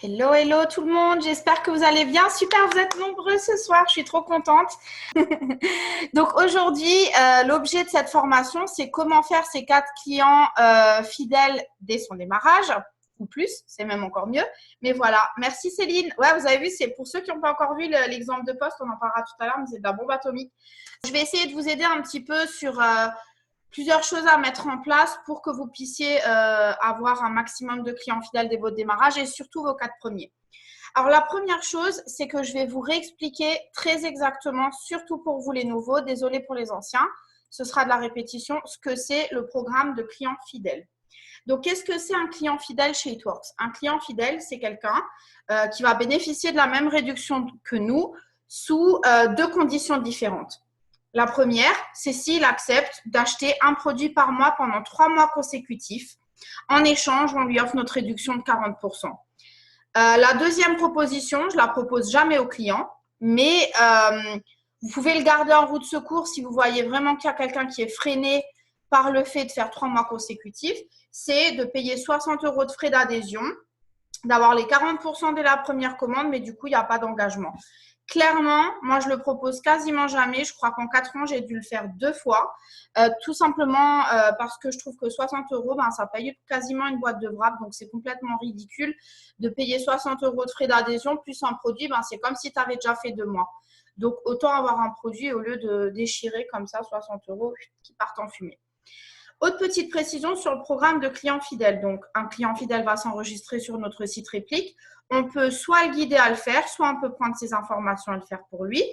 Hello, hello tout le monde, j'espère que vous allez bien. Super, vous êtes nombreux ce soir, je suis trop contente. Donc aujourd'hui, l'objet de cette formation, c'est comment faire ces 4 clients fidèles dès son démarrage, ou plus, c'est même encore mieux. Mais voilà, merci Céline. Ouais, vous avez vu, c'est pour ceux qui n'ont pas encore vu l'exemple de poste, on en parlera tout à l'heure, mais c'est de la bombe atomique. Je vais essayer de vous aider un petit peu sur plusieurs choses à mettre en place pour que vous puissiez avoir un maximum de clients fidèles dès votre démarrage et surtout vos 4 premiers. Alors, la première chose, c'est que je vais vous réexpliquer très exactement, surtout pour vous les nouveaux, désolé pour les anciens, ce sera de la répétition, ce que c'est le programme de client fidèle. Donc, qu'est-ce que c'est un client fidèle chez It Works? Un client fidèle, c'est quelqu'un qui va bénéficier de la même réduction que nous sous 2 conditions différentes. La première, c'est s'il accepte d'acheter un produit par mois pendant 3 mois consécutifs. En échange, on lui offre notre réduction de 40%. La deuxième proposition, je ne la propose jamais aux clients, mais vous pouvez le garder en roue de secours si vous voyez vraiment qu'il y a quelqu'un qui est freiné par le fait de faire 3 mois consécutifs, c'est de payer 60 € de frais d'adhésion, d'avoir les 40% dès la première commande, mais du coup, il n'y a pas d'engagement. Clairement, moi, je le propose quasiment jamais. Je crois qu'en 4 ans, j'ai dû le faire 2 fois. Tout simplement parce que je trouve que 60 €, ben, ça paye quasiment une boîte de wrap. Donc, c'est complètement ridicule de payer 60 € de frais d'adhésion plus un produit. Ben, c'est comme si tu avais déjà fait 2 mois. Donc, autant avoir un produit au lieu de déchirer comme ça 60 € qui partent en fumée. Autre petite précision sur le programme de client fidèle. Donc, un client fidèle va s'enregistrer sur notre site réplique. On peut soit le guider à le faire, soit on peut prendre ses informations et le faire pour lui.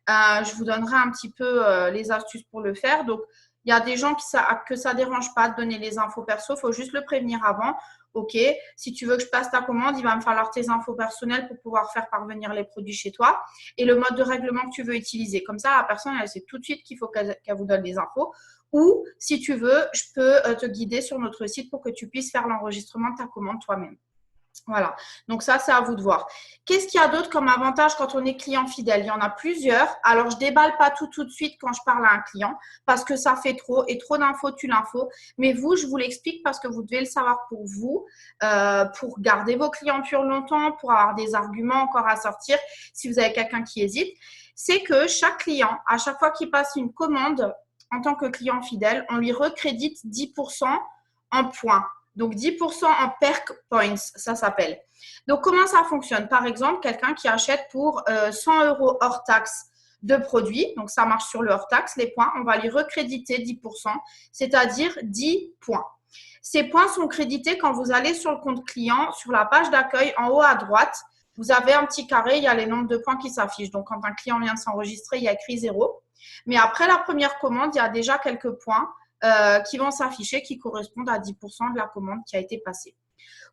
Je vous donnerai un petit peu les astuces pour le faire. Donc, il y a des gens que ça ne dérange pas de donner les infos perso. Il faut juste le prévenir avant. OK, si tu veux que je passe ta commande, il va me falloir tes infos personnelles pour pouvoir faire parvenir les produits chez toi et le mode de règlement que tu veux utiliser. Comme ça, la personne, elle sait tout de suite qu'il faut qu'elle vous donne les infos. Ou, si tu veux, je peux te guider sur notre site pour que tu puisses faire l'enregistrement de ta commande toi-même. Voilà, donc ça, c'est à vous de voir. Qu'est-ce qu'il y a d'autre comme avantage quand on est client fidèle? Il y en a plusieurs. Alors, je déballe pas tout de suite quand je parle à un client parce que ça fait trop et trop d'infos tue l'info. Mais vous, je vous l'explique parce que vous devez le savoir pour vous, pour garder vos clients plus longtemps, pour avoir des arguments encore à sortir si vous avez quelqu'un qui hésite. C'est que chaque client, à chaque fois qu'il passe une commande en tant que client fidèle, on lui recrédite 10% en points. Donc, 10% en perk points, ça s'appelle. Donc, comment ça fonctionne? Par exemple, quelqu'un qui achète pour 100 € hors taxe de produits, donc ça marche sur le hors taxe, les points, on va lui recréditer 10%, c'est-à-dire 10 points. Ces points sont crédités quand vous allez sur le compte client, sur la page d'accueil, en haut à droite, vous avez un petit carré, il y a les nombres de points qui s'affichent. Donc, quand un client vient de s'enregistrer, il y a écrit 0. Mais après la première commande, il y a déjà quelques points qui vont s'afficher, qui correspondent à 10% de la commande qui a été passée.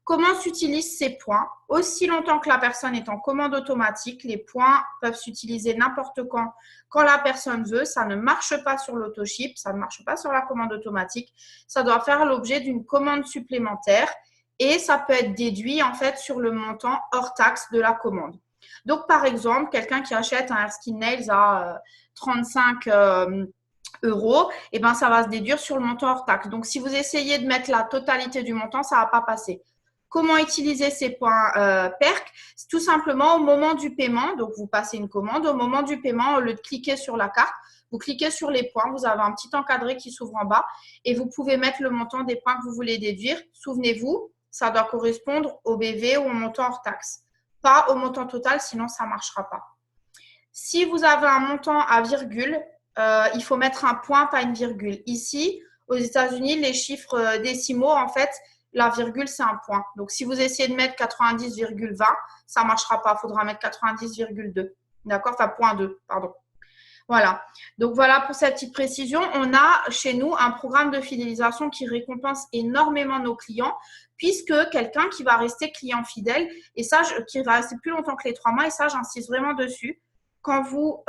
Comment s'utilisent ces points? Aussi longtemps que la personne est en commande automatique, les points peuvent s'utiliser n'importe quand la personne veut. Ça ne marche pas sur l'autoship, ça ne marche pas sur la commande automatique. Ça doit faire l'objet d'une commande supplémentaire et ça peut être déduit en fait sur le montant hors taxe de la commande. Donc, par exemple, quelqu'un qui achète un Skin Nails à 35 €, et ben ça va se déduire sur le montant hors taxe. Donc, si vous essayez de mettre la totalité du montant, ça ne va pas passer. Comment utiliser ces points PERC? C'est tout simplement au moment du paiement. Donc, vous passez une commande. Au moment du paiement, au lieu de cliquer sur la carte, vous cliquez sur les points. Vous avez un petit encadré qui s'ouvre en bas et vous pouvez mettre le montant des points que vous voulez déduire. Souvenez-vous, ça doit correspondre au BV ou au montant hors taxe, pas au montant total, sinon ça ne marchera pas. Si vous avez un montant à virgule, il faut mettre un point, pas une virgule. Ici, aux États-Unis, les chiffres décimaux, en fait, la virgule, c'est un point. Donc, si vous essayez de mettre 90,20, ça ne marchera pas. Il faudra mettre 90,2. D'accord? Enfin, point 2, pardon. Voilà. Donc, voilà pour cette petite précision. On a chez nous un programme de fidélisation qui récompense énormément nos clients, puisque quelqu'un qui va rester client fidèle, et ça, qui va rester plus longtemps que les 3 mois, et ça, j'insiste vraiment dessus. Quand vous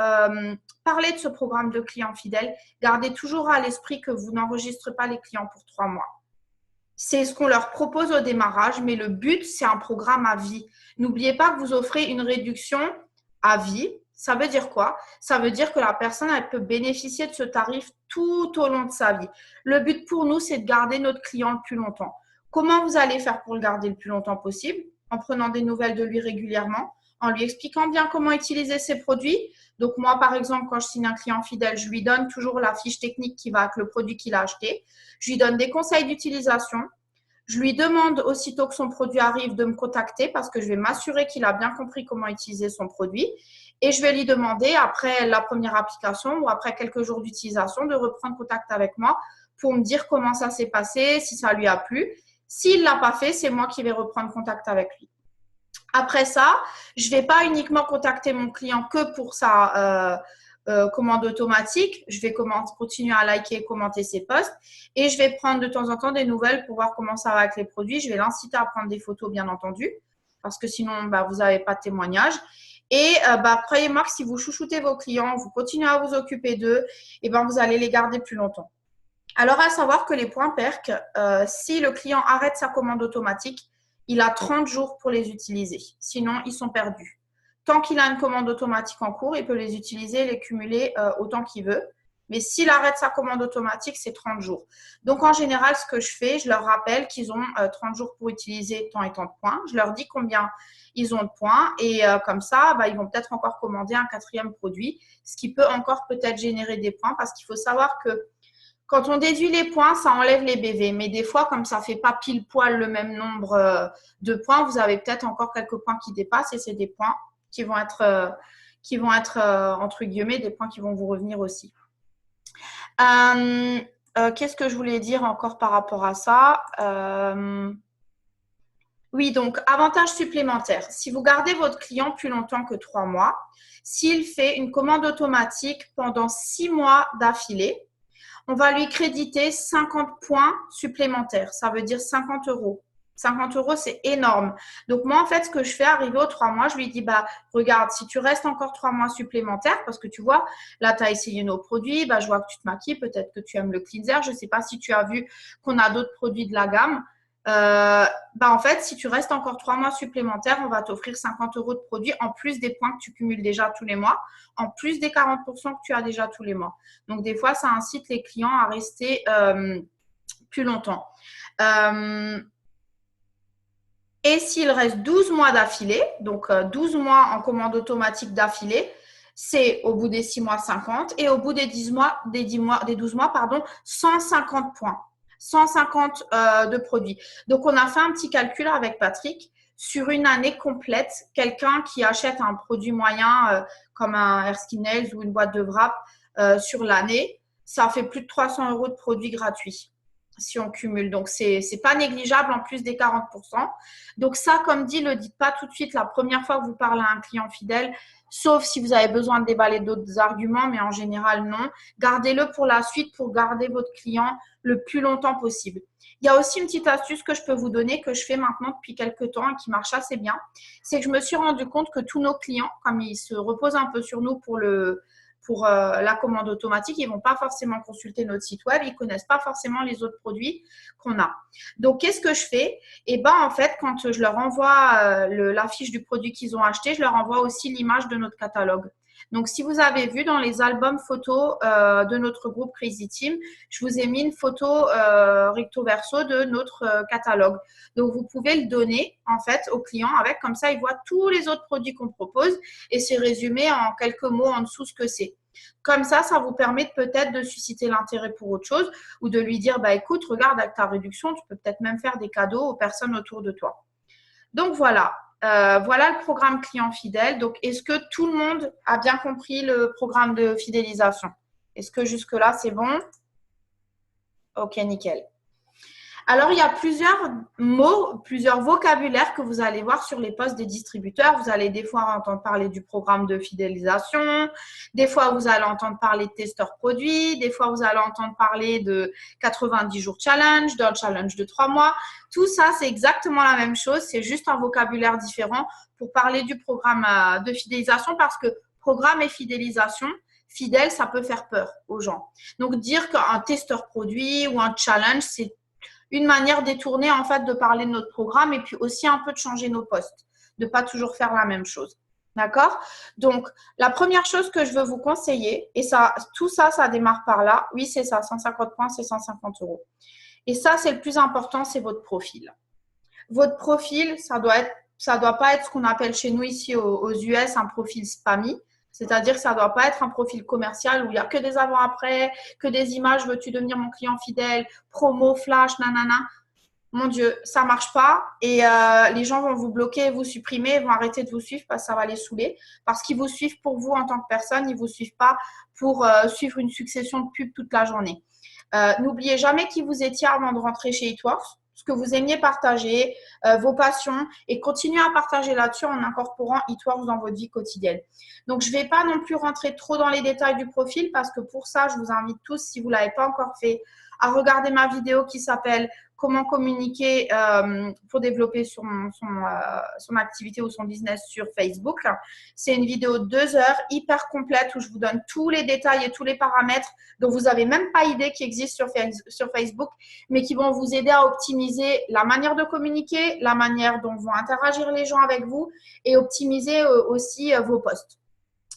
parlez de ce programme de clients fidèles, gardez toujours à l'esprit que vous n'enregistrez pas les clients pour 3 mois. C'est ce qu'on leur propose au démarrage, mais le but, c'est un programme à vie. N'oubliez pas que vous offrez une réduction à vie. Ça veut dire quoi? Ça veut dire que la personne, elle peut bénéficier de ce tarif tout au long de sa vie. Le but pour nous, c'est de garder notre client le plus longtemps. Comment vous allez faire pour le garder le plus longtemps possible? en prenant des nouvelles de lui régulièrement, en lui expliquant bien comment utiliser ses produits. Donc moi, par exemple, quand je signe un client fidèle, je lui donne toujours la fiche technique qui va avec le produit qu'il a acheté. Je lui donne des conseils d'utilisation. Je lui demande aussitôt que son produit arrive de me contacter parce que je vais m'assurer qu'il a bien compris comment utiliser son produit. Et je vais lui demander, après la première application ou après quelques jours d'utilisation, de reprendre contact avec moi pour me dire comment ça s'est passé, si ça lui a plu. S'il ne l'a pas fait, c'est moi qui vais reprendre contact avec lui. Après ça, je ne vais pas uniquement contacter mon client que pour sa commande automatique. Je vais continuer à liker et commenter ses posts et je vais prendre de temps en temps des nouvelles pour voir comment ça va avec les produits. Je vais l'inciter à prendre des photos, bien entendu, parce que sinon, vous n'avez pas de témoignage. Et croyez-moi que si vous chouchoutez vos clients, vous continuez à vous occuper d'eux, et vous allez les garder plus longtemps. Alors, à savoir que les points PERC, si le client arrête sa commande automatique, il a 30 jours pour les utiliser. Sinon, ils sont perdus. Tant qu'il a une commande automatique en cours, il peut les utiliser et les cumuler autant qu'il veut. Mais s'il arrête sa commande automatique, c'est 30 jours. Donc, en général, ce que je fais, je leur rappelle qu'ils ont 30 jours pour utiliser tant et tant de points. Je leur dis combien ils ont de points et comme ça, ils vont peut-être encore commander un 4e produit, ce qui peut encore peut-être générer des points parce qu'il faut savoir que quand on déduit les points, ça enlève les BV. Mais des fois, comme ça ne fait pas pile poil le même nombre de points, vous avez peut-être encore quelques points qui dépassent et c'est des points qui vont être entre guillemets, des points qui vont vous revenir aussi. Qu'est-ce que je voulais dire encore par rapport à ça Oui, donc, avantage supplémentaire. Si vous gardez votre client plus longtemps que 3 mois, s'il fait une commande automatique pendant 6 mois d'affilée, on va lui créditer 50 points supplémentaires. Ça veut dire 50 euros. 50 euros, c'est énorme. Donc, moi, en fait, ce que je fais, arrivé aux 3 mois, je lui dis, regarde, si tu restes encore 3 mois supplémentaires, parce que tu vois, là, tu as essayé nos produits, je vois que tu te maquilles, peut-être que tu aimes le cleanser. Je ne sais pas si tu as vu qu'on a d'autres produits de la gamme. En fait, si tu restes encore 3 mois supplémentaires, on va t'offrir 50 euros de produits en plus des points que tu cumules déjà tous les mois, en plus des 40% que tu as déjà tous les mois. Donc, des fois, ça incite les clients à rester plus longtemps. Et s'il reste 12 mois d'affilée, donc 12 mois en commande automatique d'affilée, c'est au bout des 6 mois 50 et au bout des 12 mois, 150 points. 150 de produits. Donc, on a fait un petit calcul avec Patrick. Sur une année complète, quelqu'un qui achète un produit moyen comme un Erskine Nails ou une boîte de wrap sur l'année, ça fait plus de 300 euros de produits gratuits si on cumule. Donc, c'est pas négligeable en plus des 40%. Donc, ça, comme dit, le dites pas tout de suite la première fois que vous parlez à un client fidèle, sauf si vous avez besoin de déballer d'autres arguments, mais en général, non. Gardez-le pour la suite pour garder votre client le plus longtemps possible. Il y a aussi une petite astuce que je peux vous donner, que je fais maintenant depuis quelques temps et qui marche assez bien. C'est que je me suis rendu compte que tous nos clients, comme ils se reposent un peu sur nous pour la commande automatique, ils ne vont pas forcément consulter notre site web, ils ne connaissent pas forcément les autres produits qu'on a. Donc, qu'est-ce que je fais? En fait, quand je leur envoie la fiche du produit qu'ils ont acheté, je leur envoie aussi l'image de notre catalogue. Donc, si vous avez vu dans les albums photos de notre groupe Crazy Team, je vous ai mis une photo recto verso de notre catalogue. Donc, vous pouvez le donner en fait aux clients avec, comme ça, ils voient tous les autres produits qu'on propose et c'est résumé en quelques mots en dessous ce que c'est. Comme ça vous permet peut-être de susciter l'intérêt pour autre chose ou de lui dire, écoute, regarde, avec ta réduction, tu peux peut-être même faire des cadeaux aux personnes autour de toi. Donc, voilà. Voilà le programme client fidèle. Donc, est-ce que tout le monde a bien compris le programme de fidélisation? Est-ce que jusque-là, c'est bon? Ok, nickel. Alors, il y a plusieurs mots, plusieurs vocabulaires que vous allez voir sur les posts des distributeurs. Vous allez des fois entendre parler du programme de fidélisation, des fois vous allez entendre parler de testeur produit, des fois vous allez entendre parler de 90 jours challenge, d'un challenge de 3 mois. Tout ça, c'est exactement la même chose, c'est juste un vocabulaire différent pour parler du programme de fidélisation parce que programme et fidélisation, fidèle, ça peut faire peur aux gens. Donc, dire qu'un testeur produit ou un challenge, c'est une manière détournée en fait de parler de notre programme et puis aussi un peu de changer nos posts, de ne pas toujours faire la même chose. D'accord? Donc, la première chose que je veux vous conseiller, et ça, tout ça, ça démarre par là. Oui, c'est ça, 150 points, c'est 150 euros. Et ça, c'est le plus important, c'est votre profil. Votre profil, ça doit être ça ne doit pas être ce qu'on appelle chez nous ici aux US un profil spammy. C'est-à-dire que ça ne doit pas être un profil commercial où il n'y a que des avant-après, que des images, veux-tu devenir mon client fidèle, promo, flash, nanana. Mon Dieu, ça ne marche pas et les gens vont vous bloquer, vous supprimer, vont arrêter de vous suivre parce que ça va les saouler. Parce qu'ils vous suivent pour vous en tant que personne, ils ne vous suivent pas pour suivre une succession de pubs toute la journée. N'oubliez jamais qui vous étiez avant de rentrer chez Eatworks, ce que vous aimiez partager, vos passions et continuez à partager là-dessus en incorporant Eatworks dans votre vie quotidienne. Donc, je ne vais pas non plus rentrer trop dans les détails du profil parce que pour ça, je vous invite tous, si vous ne l'avez pas encore fait, à regarder ma vidéo qui s'appelle comment communiquer pour développer son activité ou son business sur Facebook. C'est une vidéo de 2 heures, hyper complète, où je vous donne tous les détails et tous les paramètres dont vous n'avez même pas idée qui existent sur Facebook, mais qui vont vous aider à optimiser la manière de communiquer, la manière dont vont interagir les gens avec vous et optimiser aussi vos posts.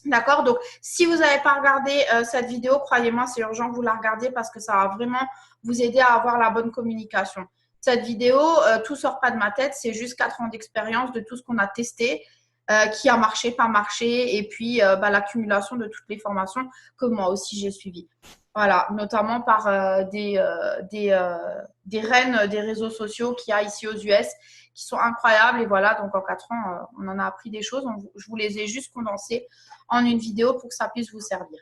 D'accord? Donc, si vous n'avez pas regardé cette vidéo, croyez-moi, c'est urgent que vous la regardiez parce que ça va vraiment vous aider à avoir la bonne communication. Cette vidéo, tout sort pas de ma tête, c'est juste 4 ans d'expérience de tout ce qu'on a testé, qui a marché, pas marché, et puis l'accumulation de toutes les formations que moi aussi j'ai suivies. Voilà, notamment par des reines des réseaux sociaux qu'il y a ici aux US qui sont incroyables. Et voilà, donc en 4 ans, on en a appris des choses. Je vous les ai juste condensées en une vidéo pour que ça puisse vous servir.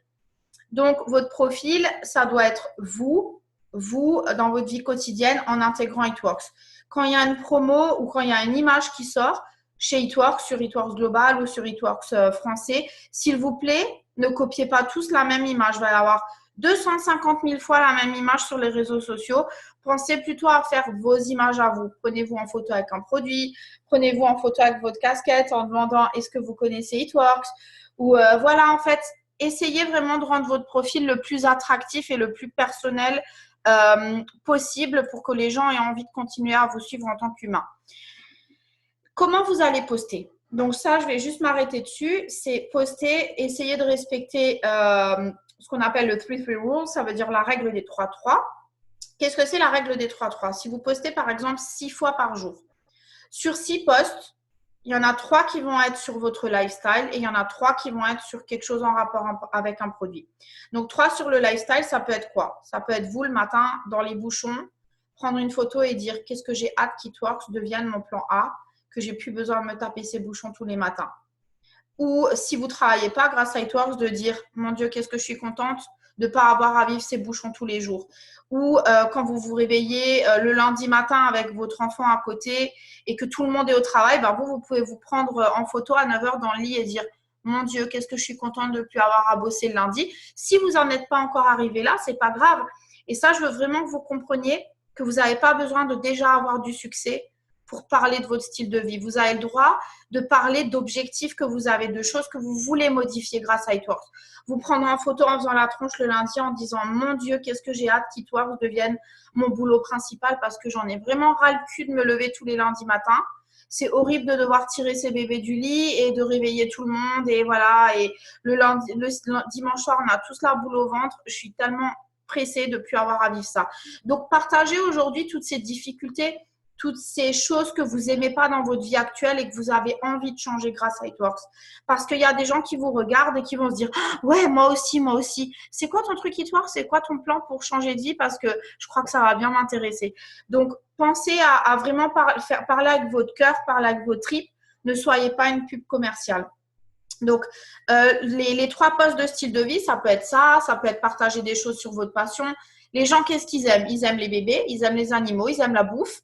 Donc, votre profil, ça doit être vous dans votre vie quotidienne en intégrant Eatworks. Quand il y a une promo ou quand il y a une image qui sort chez Eatworks, sur Eatworks Global ou sur Eatworks français, s'il vous plaît, ne copiez pas tous la même image. Il va y avoir 250 000 fois la même image sur les réseaux sociaux. Pensez plutôt à faire vos images à vous. Prenez-vous en photo avec un produit, prenez-vous en photo avec votre casquette en demandant est-ce que vous connaissez Eatworks ou voilà, en fait, essayez vraiment de rendre votre profil le plus attractif et le plus personnel possible pour que les gens aient envie de continuer à vous suivre en tant qu'humain. Comment vous allez poster? Donc ça, je vais juste m'arrêter dessus. C'est poster, essayer de respecter ce qu'on appelle le 3-3 rule, ça veut dire la règle des 3-3. Qu'est-ce que c'est la règle des 3-3? Si vous postez par exemple 6 fois par jour, sur 6 posts, il y en a 3 qui vont être sur votre lifestyle et il y en a 3 qui vont être sur quelque chose en rapport avec un produit. Donc 3 sur le lifestyle, ça peut être quoi? Ça peut être vous le matin dans les bouchons, prendre une photo et dire qu'est-ce que j'ai hâte qu'Eatworks devienne mon plan A, que j'ai plus besoin de me taper ces bouchons tous les matins. Ou si vous ne travaillez pas grâce à Eatworks, de dire mon Dieu, qu'est-ce que je suis contente de ne pas avoir à vivre ces bouchons tous les jours. Ou quand vous vous réveillez le lundi matin avec votre enfant à côté et que tout le monde est au travail, ben vous pouvez vous prendre en photo à 9 h dans le lit et dire mon Dieu, qu'est-ce que je suis contente de ne plus avoir à bosser le lundi. Si vous n'en êtes pas encore arrivé là, ce n'est pas grave. Et ça, je veux vraiment que vous compreniez que vous n'avez pas besoin de déjà avoir du succès pour parler de votre style de vie. Vous avez le droit de parler d'objectifs que vous avez, de choses que vous voulez modifier grâce à Eatworks. Vous prendre en photo en faisant la tronche le lundi en disant « Mon Dieu, qu'est-ce que j'ai hâte qu'Eatworks devienne mon boulot principal parce que j'en ai vraiment ras le cul de me lever tous les lundis matins. C'est horrible de devoir tirer ses bébés du lit et de réveiller tout le monde. Et voilà, et le dimanche soir, on a tous la boule au ventre. Je suis tellement pressée de ne plus avoir à vivre ça. » Donc, partagez aujourd'hui toutes ces difficultés, toutes ces choses que vous n'aimez pas dans votre vie actuelle et que vous avez envie de changer grâce à Eatworks. Parce qu'il y a des gens qui vous regardent et qui vont se dire « Ouais, moi aussi, moi aussi. C'est quoi ton truc Eatworks? C'est quoi ton plan pour changer de vie? Parce que je crois que ça va bien m'intéresser. » Donc, pensez à vraiment parler avec votre cœur, parler avec vos tripes. Ne soyez pas une pub commerciale. Donc, les 3 postes de style de vie, ça peut être ça peut être partager des choses sur votre passion. Les gens, qu'est-ce qu'ils aiment? Ils aiment les bébés, ils aiment les animaux, ils aiment la bouffe.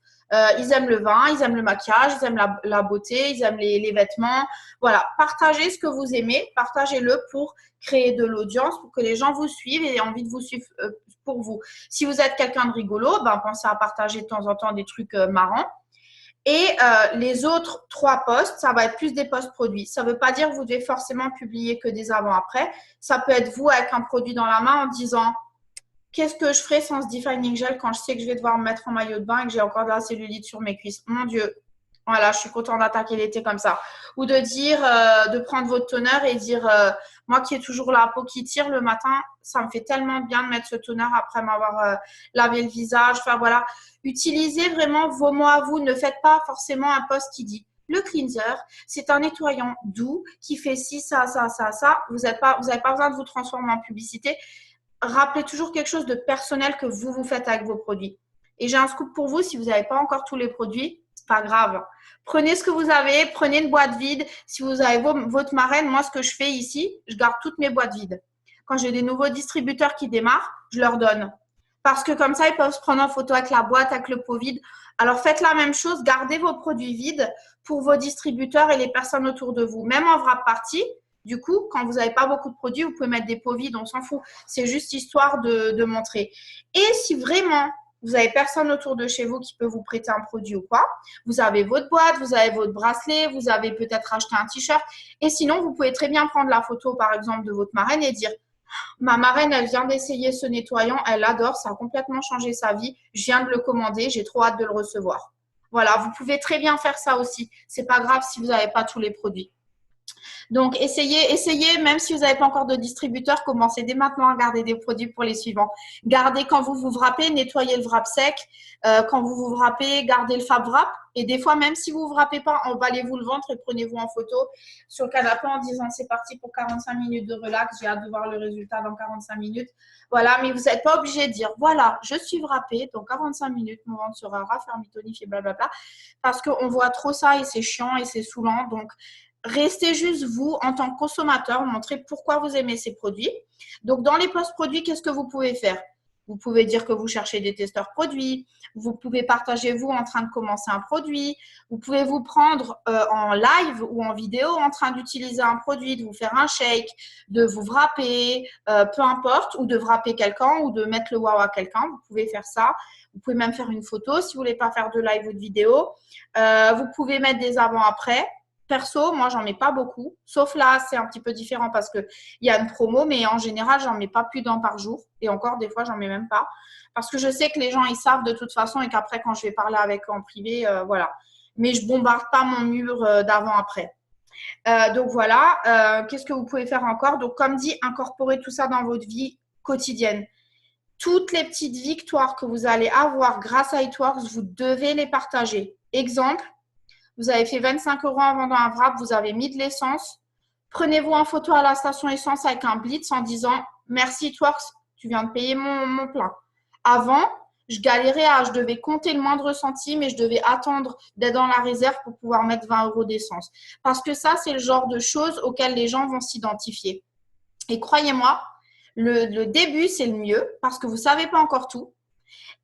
Ils aiment le vin, ils aiment le maquillage, ils aiment la beauté, ils aiment les vêtements. Voilà, partagez ce que vous aimez, partagez-le pour créer de l'audience, pour que les gens vous suivent et aient envie de vous suivre pour vous. Si vous êtes quelqu'un de rigolo, ben, pensez à partager de temps en temps des trucs marrants. Et les autres 3 posts, ça va être plus des posts produits. Ça ne veut pas dire que vous devez forcément publier que des avant-après. Ça peut être vous avec un produit dans la main en disant qu'est-ce que je ferais sans ce defining gel quand je sais que je vais devoir me mettre en maillot de bain et que j'ai encore de la cellulite sur mes cuisses? Mon Dieu, voilà, je suis contente d'attaquer l'été comme ça. Ou de dire, de prendre votre toner et dire, moi qui ai toujours la peau qui tire le matin, ça me fait tellement bien de mettre ce toner après m'avoir lavé le visage. Enfin voilà, utilisez vraiment vos mots à vous. Ne faites pas forcément un post qui dit Le cleanser, c'est un nettoyant doux qui fait ci, ça, ça, ça, ça. Vous n'avez pas besoin de vous transformer en publicité. Rappelez toujours quelque chose de personnel que vous faites avec vos produits. Et j'ai un scoop pour vous, si vous n'avez pas encore tous les produits, c'est pas grave. Prenez ce que vous avez, prenez une boîte vide. Si vous avez votre marraine, moi, ce que je fais ici, je garde toutes mes boîtes vides. Quand j'ai des nouveaux distributeurs qui démarrent, je leur donne. Parce que comme ça, ils peuvent se prendre en photo avec la boîte, avec le pot vide. Alors, faites la même chose, gardez vos produits vides pour vos distributeurs et les personnes autour de vous. Même en wrap party, du coup, quand vous n'avez pas beaucoup de produits, vous pouvez mettre des pots vides, on s'en fout. C'est juste histoire de montrer. Et si vraiment vous n'avez personne autour de chez vous qui peut vous prêter un produit ou quoi, vous avez votre boîte, vous avez votre bracelet, vous avez peut-être acheté un t-shirt. Et sinon, vous pouvez très bien prendre la photo, par exemple, de votre marraine et dire « Ma marraine, elle vient d'essayer ce nettoyant, elle adore, ça a complètement changé sa vie. Je viens de le commander, j'ai trop hâte de le recevoir. » Voilà, vous pouvez très bien faire ça aussi. C'est pas grave si vous n'avez pas tous les produits. Donc, essayez, même si vous n'avez pas encore de distributeur, commencez dès maintenant à garder des produits pour les suivants. Gardez quand vous vous wrappez, nettoyez le wrap sec. Quand vous vous wrappez, gardez le fab wrap. Et des fois, même si vous ne vous wrappez pas, emballez-vous le ventre et prenez-vous en photo sur le canapé en disant c'est parti pour 45 minutes de relax, j'ai hâte de voir le résultat dans 45 minutes. Voilà, mais vous n'êtes pas obligé de dire voilà, je suis wrappée, dans 45 minutes, mon ventre sera raffermi, tonifié, blablabla. Parce qu'on voit trop ça et c'est chiant et c'est saoulant. Donc, restez juste vous en tant que consommateur, montrez pourquoi vous aimez ces produits. Donc, dans les post-produits, qu'est-ce que vous pouvez faire? Vous pouvez dire que vous cherchez des testeurs produits. Vous pouvez partager vous en train de commencer un produit. Vous pouvez vous prendre en live ou en vidéo en train d'utiliser un produit, de vous faire un shake, de vous wrapper, peu importe, ou de wrapper quelqu'un ou de mettre le wow à quelqu'un. Vous pouvez faire ça. Vous pouvez même faire une photo si vous ne voulez pas faire de live ou de vidéo. Vous pouvez mettre des avant-après. Perso, moi, j'en mets pas beaucoup. Sauf là, c'est un petit peu différent parce qu'il y a une promo, mais en général, j'en mets pas plus d'un par jour. Et encore, des fois, j'en mets même pas. Parce que je sais que les gens, ils savent de toute façon et qu'après, quand je vais parler avec eux en privé, voilà. Mais je bombarde pas mon mur d'avant-après. Donc, voilà. Qu'est-ce que vous pouvez faire encore? Donc, comme dit, incorporez tout ça dans votre vie quotidienne. Toutes les petites victoires que vous allez avoir grâce à It Works, vous devez les partager. Exemple, vous avez fait 25 € en vendant un wrap, vous avez mis de l'essence. Prenez-vous en photo à la station essence avec un blitz en disant « Merci It Works, tu viens de payer mon plein. » Avant, je galérais, je devais compter le moindre centime et je devais attendre d'être dans la réserve pour pouvoir mettre 20 € d'essence. Parce que ça, c'est le genre de choses auxquelles les gens vont s'identifier. Et croyez-moi, le début, c'est le mieux parce que vous ne savez pas encore tout.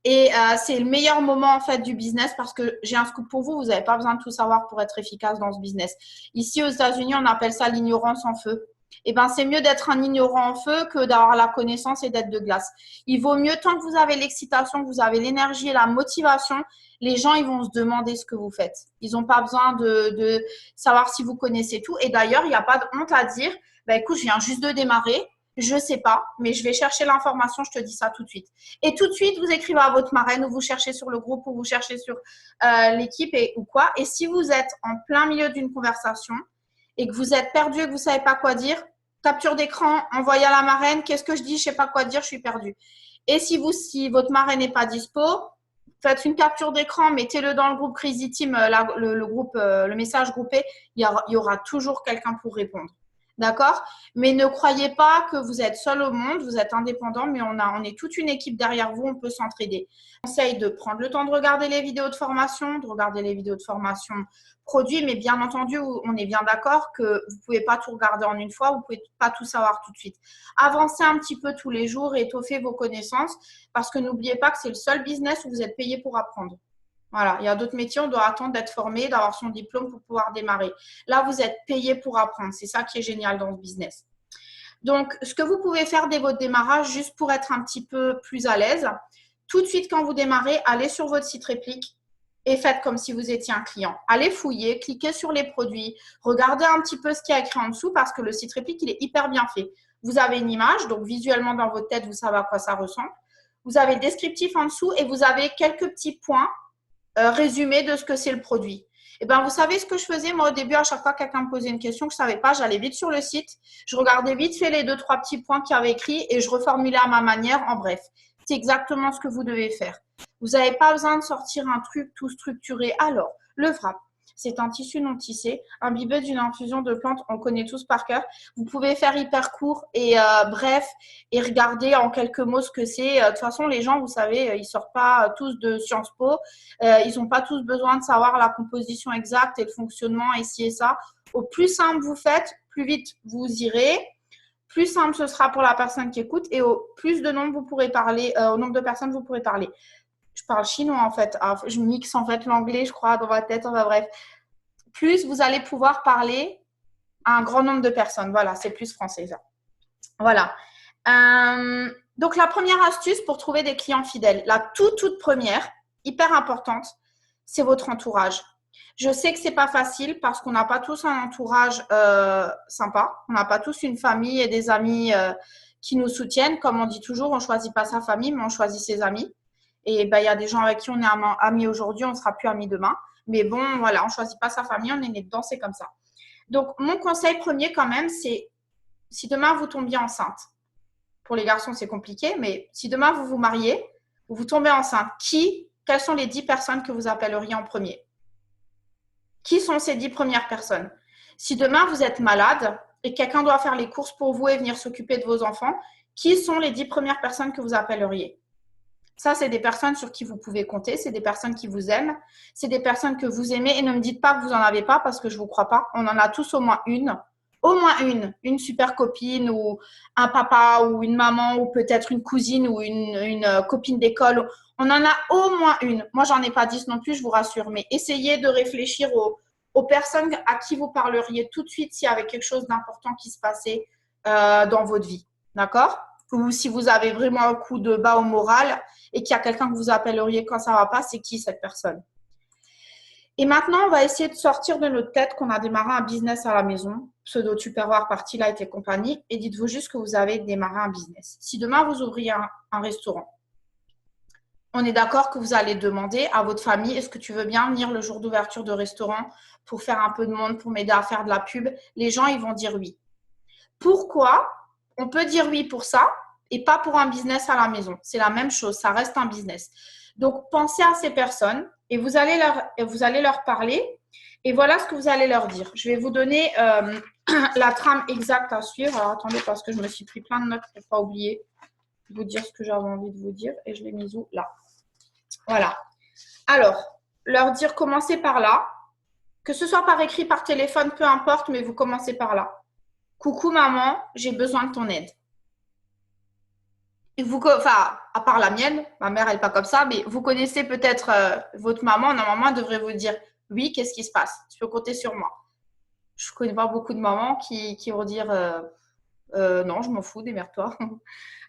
Et c'est le meilleur moment en fait du business parce que j'ai un scoop pour vous, vous n'avez pas besoin de tout savoir pour être efficace dans ce business. Ici aux États-Unis, on appelle ça l'ignorance en feu. Et ben c'est mieux d'être un ignorant en feu que d'avoir la connaissance et d'être de glace. Il vaut mieux tant que vous avez l'excitation, que vous avez l'énergie et la motivation, les gens ils vont se demander ce que vous faites. Ils n'ont pas besoin de savoir si vous connaissez tout. Et d'ailleurs, il n'y a pas de honte à dire, bah, écoute, je viens juste de démarrer. Je ne sais pas, mais je vais chercher l'information, je te dis ça tout de suite. Et tout de suite, vous écrivez à votre marraine ou vous cherchez sur le groupe ou vous cherchez sur l'équipe ou quoi. Et si vous êtes en plein milieu d'une conversation et que vous êtes perdu et que vous ne savez pas quoi dire, capture d'écran, envoyez à la marraine. Qu'est-ce que je dis? Je ne sais pas quoi dire, je suis perdue. Et si votre marraine n'est pas dispo, faites une capture d'écran, mettez-le dans le groupe Crazy Team, le message groupé. Il y aura toujours quelqu'un pour répondre. D'accord? Mais ne croyez pas que vous êtes seul au monde, vous êtes indépendant, mais on est toute une équipe derrière vous, on peut s'entraider. Je conseille de prendre le temps de regarder les vidéos de formation, produits, mais bien entendu, on est bien d'accord que vous ne pouvez pas tout regarder en une fois, vous ne pouvez pas tout savoir tout de suite. Avancez un petit peu tous les jours et étoffez vos connaissances parce que n'oubliez pas que c'est le seul business où vous êtes payé pour apprendre. Voilà, il y a d'autres métiers, on doit attendre d'être formé, d'avoir son diplôme pour pouvoir démarrer. Là, vous êtes payé pour apprendre. C'est ça qui est génial dans ce business. Donc, ce que vous pouvez faire dès votre démarrage, juste pour être un petit peu plus à l'aise, tout de suite quand vous démarrez, allez sur votre site réplique et faites comme si vous étiez un client. Allez fouiller, cliquez sur les produits, regardez un petit peu ce qu'il y a écrit en dessous parce que le site réplique, il est hyper bien fait. Vous avez une image, donc visuellement dans votre tête, vous savez à quoi ça ressemble. Vous avez le descriptif en dessous et vous avez quelques petits points résumé de ce que c'est le produit. Et ben, vous savez ce que je faisais moi au début, à chaque fois que quelqu'un me posait une question que je ne savais pas, j'allais vite sur le site, je regardais vite fait les 2-3 petits points qu'il y avait écrits et je reformulais à ma manière. En bref, c'est exactement ce que vous devez faire. Vous n'avez pas besoin de sortir un truc tout structuré. Alors, le wrap, C'est un tissu non tissé, imbibé d'une infusion de plantes, on connaît tous par cœur. Vous pouvez faire hyper court et bref et regarder en quelques mots ce que c'est. De toute façon, les gens, vous savez, ils sortent pas tous de Sciences Po. Ils n'ont pas tous besoin de savoir la composition exacte et le fonctionnement et ci et ça. Au plus simple vous faites, plus vite vous irez. Plus simple ce sera pour la personne qui écoute et au plus de nombre vous pourrez parler, au nombre de personnes vous pourrez parler. Je parle chinois en fait. Alors, je mixe en fait l'anglais, je crois, dans ma tête. Enfin bref. Plus vous allez pouvoir parler à un grand nombre de personnes. Voilà, c'est plus français ça. Voilà. Donc, la première astuce pour trouver des clients fidèles, la toute première, hyper importante, c'est votre entourage. Je sais que ce n'est pas facile parce qu'on n'a pas tous un entourage sympa. On n'a pas tous une famille et des amis qui nous soutiennent. Comme on dit toujours, on ne choisit pas sa famille, mais on choisit ses amis. Et ben, y a des gens avec qui on est amis aujourd'hui, on ne sera plus amis demain. Mais bon, voilà, on ne choisit pas sa famille, on est né dedans, c'est comme ça. Donc, mon conseil premier quand même, c'est si demain vous tombiez enceinte, pour les garçons, c'est compliqué, mais si demain vous vous mariez, vous tombez enceinte, quelles sont les 10 personnes que vous appelleriez en premier? Qui sont ces 10 premières personnes? Si demain vous êtes malade et quelqu'un doit faire les courses pour vous et venir s'occuper de vos enfants, qui sont les 10 premières personnes que vous appelleriez? Ça, c'est des personnes sur qui vous pouvez compter, c'est des personnes qui vous aiment, c'est des personnes que vous aimez et ne me dites pas que vous n'en avez pas parce que je ne vous crois pas. On en a tous au moins une super copine ou un papa ou une maman ou peut-être une cousine ou une copine d'école. On en a au moins une. Moi, j'en ai pas 10 non plus, je vous rassure, mais essayez de réfléchir aux personnes à qui vous parleriez tout de suite s'il y avait quelque chose d'important qui se passait dans votre vie. D'accord? Ou si vous avez vraiment un coup de bas au moral et qu'il y a quelqu'un que vous appelleriez quand ça ne va pas, c'est qui cette personne? Et maintenant, on va essayer de sortir de notre tête qu'on a démarré un business à la maison, pseudo Tupperware, Party Light et compagnie, et dites-vous juste que vous avez démarré un business. Si demain, vous ouvriez un restaurant, on est d'accord que vous allez demander à votre famille, est-ce que tu veux bien venir le jour d'ouverture de restaurant pour faire un peu de monde, pour m'aider à faire de la pub? Les gens, ils vont dire oui. Pourquoi on peut dire oui pour ça et pas pour un business à la maison? C'est la même chose, ça reste un business. Donc, pensez à ces personnes et vous allez leur parler et voilà ce que vous allez leur dire. Je vais vous donner la trame exacte à suivre. Alors, attendez, parce que je me suis pris plein de notes pour ne pas oublier de vous dire ce que j'avais envie de vous dire et je l'ai mis où? Là. Voilà. Alors, leur dire commencez par là. Que ce soit par écrit, par téléphone, peu importe, mais vous commencez par là. Coucou maman, j'ai besoin de ton aide. Enfin, à part la mienne, ma mère, elle n'est pas comme ça, mais vous connaissez peut-être votre maman. Normalement, elle devrait vous dire oui, qu'est-ce qui se passe? Tu peux compter sur moi. Je ne connais pas beaucoup de mamans qui vont dire non, je m'en fous, démerde-toi.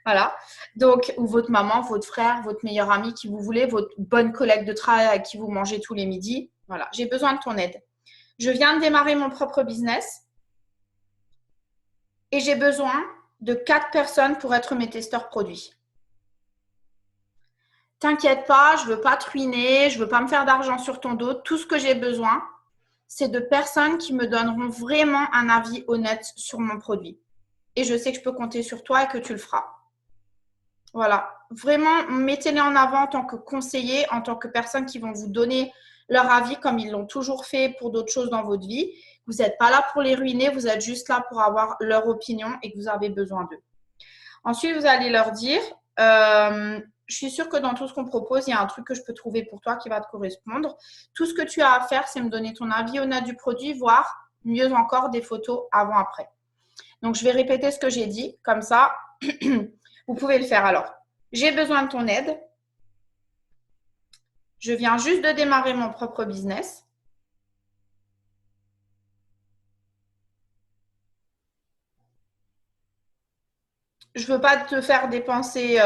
Voilà. Donc, ou votre maman, votre frère, votre meilleur ami, qui vous voulez, votre bonne collègue de travail avec qui vous mangez tous les midis. Voilà, j'ai besoin de ton aide. Je viens de démarrer mon propre business et j'ai besoin de 4 personnes pour être mes testeurs produits. T'inquiète pas, je ne veux pas te ruiner, je ne veux pas me faire d'argent sur ton dos. Tout ce que j'ai besoin, c'est de personnes qui me donneront vraiment un avis honnête sur mon produit. Et je sais que je peux compter sur toi et que tu le feras. Voilà. Vraiment, mettez-les en avant en tant que conseiller, en tant que personnes qui vont vous donner leur avis comme ils l'ont toujours fait pour d'autres choses dans votre vie. Vous n'êtes pas là pour les ruiner, vous êtes juste là pour avoir leur opinion et que vous avez besoin d'eux. Ensuite, vous allez leur dire, je suis sûre que dans tout ce qu'on propose, il y a un truc que je peux trouver pour toi qui va te correspondre. Tout ce que tu as à faire, c'est me donner ton avis honnête du produit, voire mieux encore des photos avant-après. Donc, je vais répéter ce que j'ai dit, comme ça, vous pouvez le faire. Alors, j'ai besoin de ton aide. Je viens juste de démarrer mon propre business. Je ne veux pas te faire dépenser,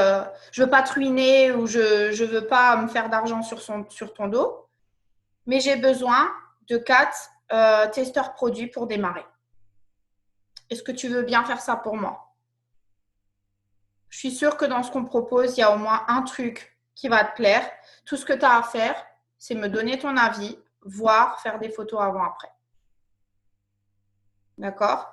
je ne veux pas te ruiner ou je ne veux pas me faire d'argent sur ton dos. Mais j'ai besoin de 4 testeurs produits pour démarrer. Est-ce que tu veux bien faire ça pour moi? Je suis sûre que dans ce qu'on propose, il y a au moins un truc qui va te plaire. Tout ce que tu as à faire, c'est me donner ton avis, voire faire des photos avant-après. D'accord?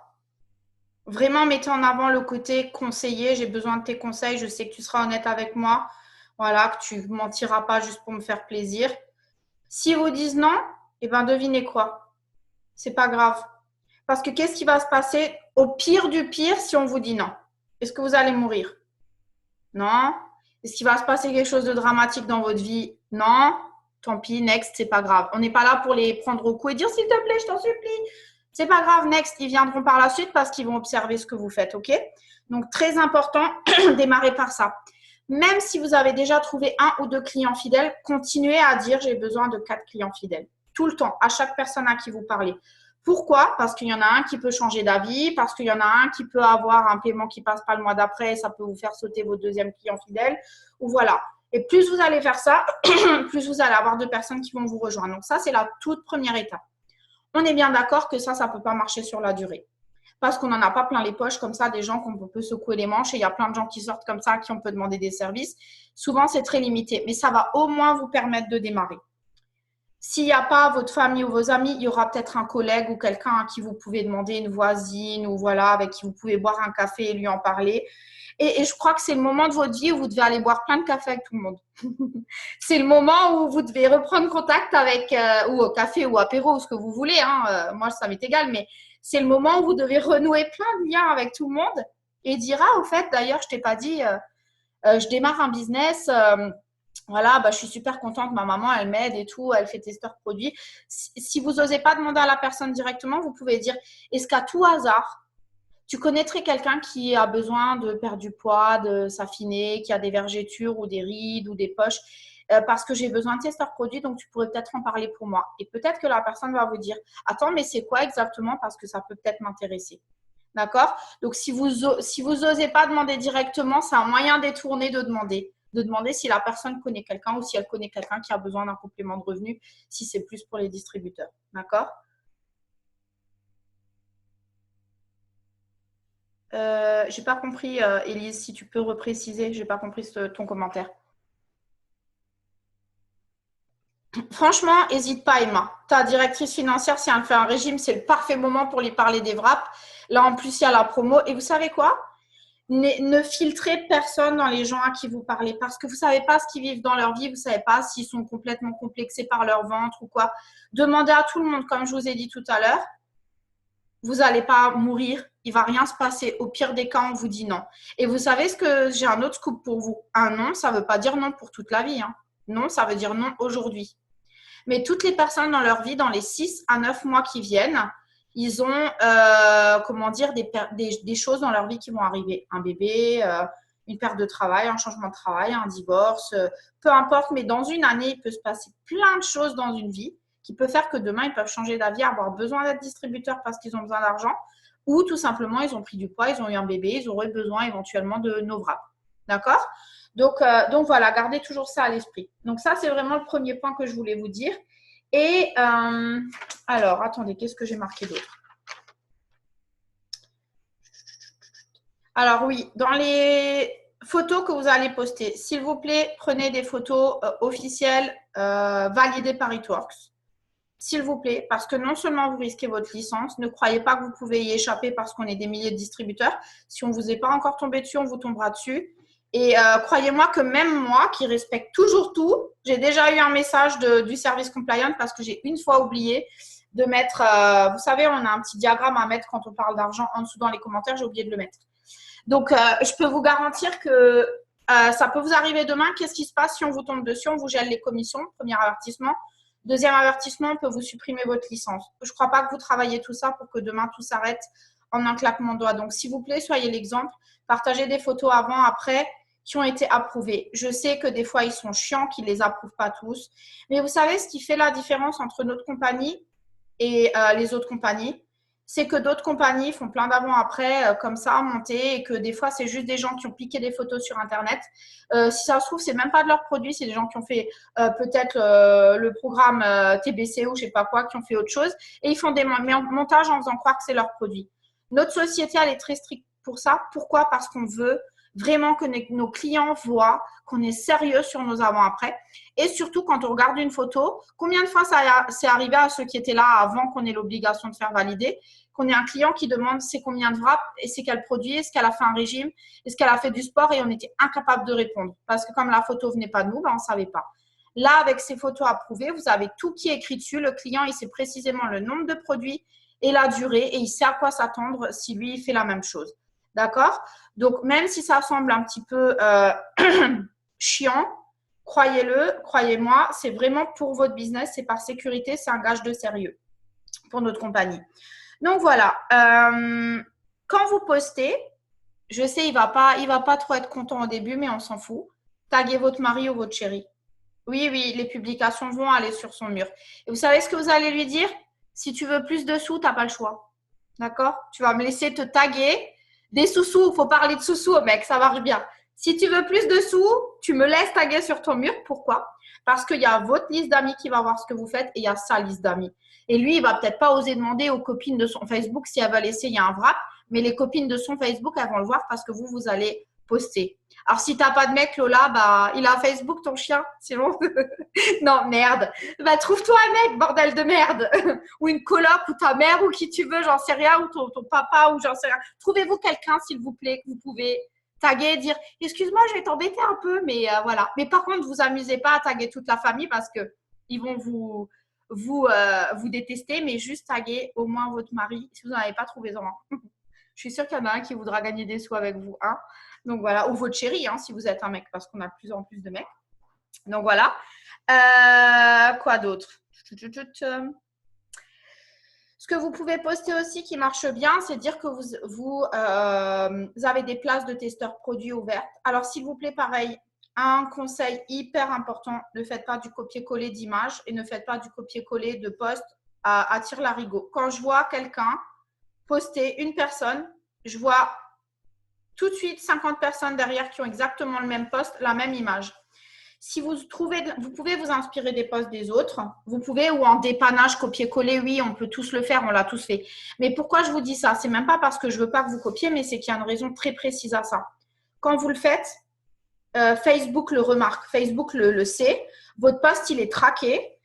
Vraiment, mettez en avant le côté conseiller. J'ai besoin de tes conseils. Je sais que tu seras honnête avec moi. Voilà, que tu ne mentiras pas juste pour me faire plaisir. Si vous disent non, Eh bien, devinez quoi? C'est pas grave. Parce que qu'est-ce qui va se passer au pire du pire si on vous dit non? Est-ce que vous allez mourir? Non. Est-ce qu'il va se passer quelque chose de dramatique dans votre vie? Non. Tant pis, next, c'est pas grave. On n'est pas là pour les prendre au cou et dire s'il te plaît, je t'en supplie. C'est pas grave, next, ils viendront par la suite parce qu'ils vont observer ce que vous faites, ok? Donc, très important, démarrer par ça. Même si vous avez déjà trouvé 1 ou 2 clients fidèles, continuez à dire j'ai besoin de 4 clients fidèles. Tout le temps, à chaque personne à qui vous parlez. Pourquoi? Parce qu'il y en a un qui peut changer d'avis, parce qu'il y en a un qui peut avoir un paiement qui passe pas le mois d'après et ça peut vous faire sauter votre deuxième client fidèle. Ou voilà. Et plus vous allez faire ça, plus vous allez avoir de personnes qui vont vous rejoindre. Donc ça, c'est la toute première étape. On est bien d'accord que ça ne peut pas marcher sur la durée. Parce qu'on n'en a pas plein les poches comme ça, des gens qu'on peut secouer les manches et il y a plein de gens qui sortent comme ça, à qui on peut demander des services. Souvent, c'est très limité, mais ça va au moins vous permettre de démarrer. S'il n'y a pas votre famille ou vos amis, il y aura peut-être un collègue ou quelqu'un à qui vous pouvez demander, une voisine ou voilà, avec qui vous pouvez boire un café et lui en parler. Et je crois que c'est le moment de votre vie où vous devez aller boire plein de café avec tout le monde. C'est le moment où vous devez reprendre contact avec, ou au café ou apéro, ou ce que vous voulez. Hein. Moi, ça m'est égal, mais c'est le moment où vous devez renouer plein de liens avec tout le monde et dire, ah, au fait, d'ailleurs, je t'ai pas dit, je démarre un business. Voilà, bah, je suis super contente, ma maman, elle m'aide et tout, elle fait testeur produit. Si vous n'osez pas demander à la personne directement, vous pouvez dire, est-ce qu'à tout hasard, tu connaîtrais quelqu'un qui a besoin de perdre du poids, de s'affiner, qui a des vergetures ou des rides ou des poches, parce que j'ai besoin de testeur produit, donc tu pourrais peut-être en parler pour moi. Et peut-être que la personne va vous dire, attends, mais c'est quoi exactement? Parce que ça peut peut-être m'intéresser. D'accord? Donc, si vous osez pas demander directement, c'est un moyen détourné de demander si la personne connaît quelqu'un ou si elle connaît quelqu'un qui a besoin d'un complément de revenu, si c'est plus pour les distributeurs. D'accord? J'ai pas compris, Élise, si tu peux repréciser, j'ai pas compris ton commentaire. Franchement, n'hésite pas, Emma. Ta directrice financière, si elle fait un régime, c'est le parfait moment pour lui parler des wraps. Là, en plus, il y a la promo. Et vous savez quoi? Ne filtrez personne dans les gens à qui vous parlez parce que vous ne savez pas ce qu'ils vivent dans leur vie, vous ne savez pas s'ils sont complètement complexés par leur ventre ou quoi. Demandez à tout le monde, comme je vous ai dit tout à l'heure, vous n'allez pas mourir, il ne va rien se passer. Au pire des cas, on vous dit non. Et vous savez ce que j'ai un autre scoop pour vous. Un non, ça ne veut pas dire non pour toute la vie. Hein. Non, ça veut dire non aujourd'hui. Mais toutes les personnes dans leur vie, dans les 6 à 9 mois qui viennent, ils ont, comment dire, des choses dans leur vie qui vont arriver. Un bébé, une perte de travail, un changement de travail, un divorce, peu importe. Mais dans une année, il peut se passer plein de choses dans une vie qui peut faire que demain, ils peuvent changer d'avis, avoir besoin d'être distributeurs parce qu'ils ont besoin d'argent ou tout simplement, ils ont pris du poids, ils ont eu un bébé, ils auraient besoin éventuellement de nos wraps. D'accord? Donc voilà, gardez toujours ça à l'esprit. Donc ça, c'est vraiment le premier point que je voulais vous dire. Et alors, attendez, qu'est-ce que j'ai marqué d'autre? Alors oui, dans les photos que vous allez poster, s'il vous plaît, prenez des photos officielles validées par It-Works. S'il vous plaît, parce que non seulement vous risquez votre licence, ne croyez pas que vous pouvez y échapper parce qu'on est des milliers de distributeurs. Si on ne vous est pas encore tombé dessus, on vous tombera dessus. Et croyez-moi que même moi, qui respecte toujours tout, j'ai déjà eu un message du service compliance parce que j'ai une fois oublié de mettre, vous savez, on a un petit diagramme à mettre quand on parle d'argent en dessous dans les commentaires, j'ai oublié de le mettre. Donc, je peux vous garantir que ça peut vous arriver demain. Qu'est-ce qui se passe si on vous tombe dessus? On vous gèle les commissions, premier avertissement. Deuxième avertissement, on peut vous supprimer votre licence. Je ne crois pas que vous travaillez tout ça pour que demain tout s'arrête en un claquement de doigts. Donc, s'il vous plaît, soyez l'exemple. Partagez des photos avant, après, qui ont été approuvées. Je sais que des fois, ils sont chiants, qu'ils ne les approuvent pas tous. Mais vous savez, ce qui fait la différence entre notre compagnie et les autres compagnies, c'est que d'autres compagnies font plein d'avant-après comme ça, monter, et que des fois, c'est juste des gens qui ont piqué des photos sur Internet. Si ça se trouve, c'est même pas de leurs produits, c'est des gens qui ont fait peut-être le programme TBC ou je sais pas quoi, qui ont fait autre chose, et ils font des montages en faisant croire que c'est leur produit. Notre société, elle est très stricte pour ça. Pourquoi? Parce qu'on veut vraiment que nos clients voient qu'on est sérieux sur nos avant-après. Et surtout, quand on regarde une photo, combien de fois ça c'est arrivé à ceux qui étaient là avant qu'on ait l'obligation de faire valider, qu'on ait un client qui demande c'est combien de wraps et c'est quel produit, est-ce qu'elle a fait un régime, est-ce qu'elle a fait du sport et on était incapable de répondre. Parce que comme la photo venait pas de nous, ben, on ne savait pas. Là, avec ces photos approuvées, vous avez tout qui est écrit dessus. Le client, il sait précisément le nombre de produits et la durée et il sait à quoi s'attendre si lui, il fait la même chose. D'accord? Donc, même si ça semble un petit peu chiant, croyez-le, croyez-moi, c'est vraiment pour votre business, c'est par sécurité, c'est un gage de sérieux pour notre compagnie. Donc, voilà. Quand vous postez, je sais, il va pas trop être content au début, mais on s'en fout. Taguez votre mari ou votre chéri. Oui, oui, les publications vont aller sur son mur. Et vous savez ce que vous allez lui dire? Si tu veux plus de sous, tu n'as pas le choix. D'accord? Tu vas me laisser te taguer. Des sous-sous, il faut parler de sous-sous, mec, ça marche bien. Si tu veux plus de sous, tu me laisses taguer sur ton mur. Pourquoi? Parce qu'il y a votre liste d'amis qui va voir ce que vous faites et il y a sa liste d'amis. Et lui, il va peut-être pas oser demander aux copines de son Facebook si elle va laisser, il y a un wrap, mais les copines de son Facebook, elles vont le voir parce que vous allez poster. Alors, si tu n'as pas de mec, Lola, bah, il a Facebook, ton chien. C'est bon? Non, merde. Bah, trouve-toi un mec, bordel de merde. Ou une coloc, ou ta mère, ou qui tu veux, j'en sais rien, ou ton papa, ou j'en sais rien. Trouvez-vous quelqu'un, s'il vous plaît, que vous pouvez taguer et dire « Excuse-moi, je vais t'embêter un peu, mais voilà. » Mais par contre, vous amusez pas à taguer toute la famille parce qu'ils vont vous détester, mais juste taguer au moins votre mari. Si vous n'en avez pas, trouvez-en un. Je suis sûre qu'il y en a un qui voudra gagner des sous avec vous. Hein. Donc voilà, ou votre chéri, hein, si vous êtes un mec, parce qu'on a de plus en plus de mecs. Donc voilà. Quoi d'autre? Ce que vous pouvez poster aussi qui marche bien, c'est dire que vous avez des places de testeurs produits ouvertes. Alors, s'il vous plaît, pareil, un conseil hyper important, ne faites pas du copier-coller d'images et ne faites pas du copier-coller de posts à tire-larigot. Quand je vois quelqu'un poster une personne, je vois tout de suite 50 personnes derrière qui ont exactement le même post, la même image. Si vous trouvez, vous pouvez vous inspirer des posts des autres. Vous pouvez, ou en dépannage, copier-coller, oui, on peut tous le faire, on l'a tous fait. Mais pourquoi je vous dis ça? C'est même pas parce que je veux pas que vous copiez, mais c'est qu'il y a une raison très précise à ça. Quand vous le faites, Facebook le remarque, Facebook le sait. Votre post, il est traqué.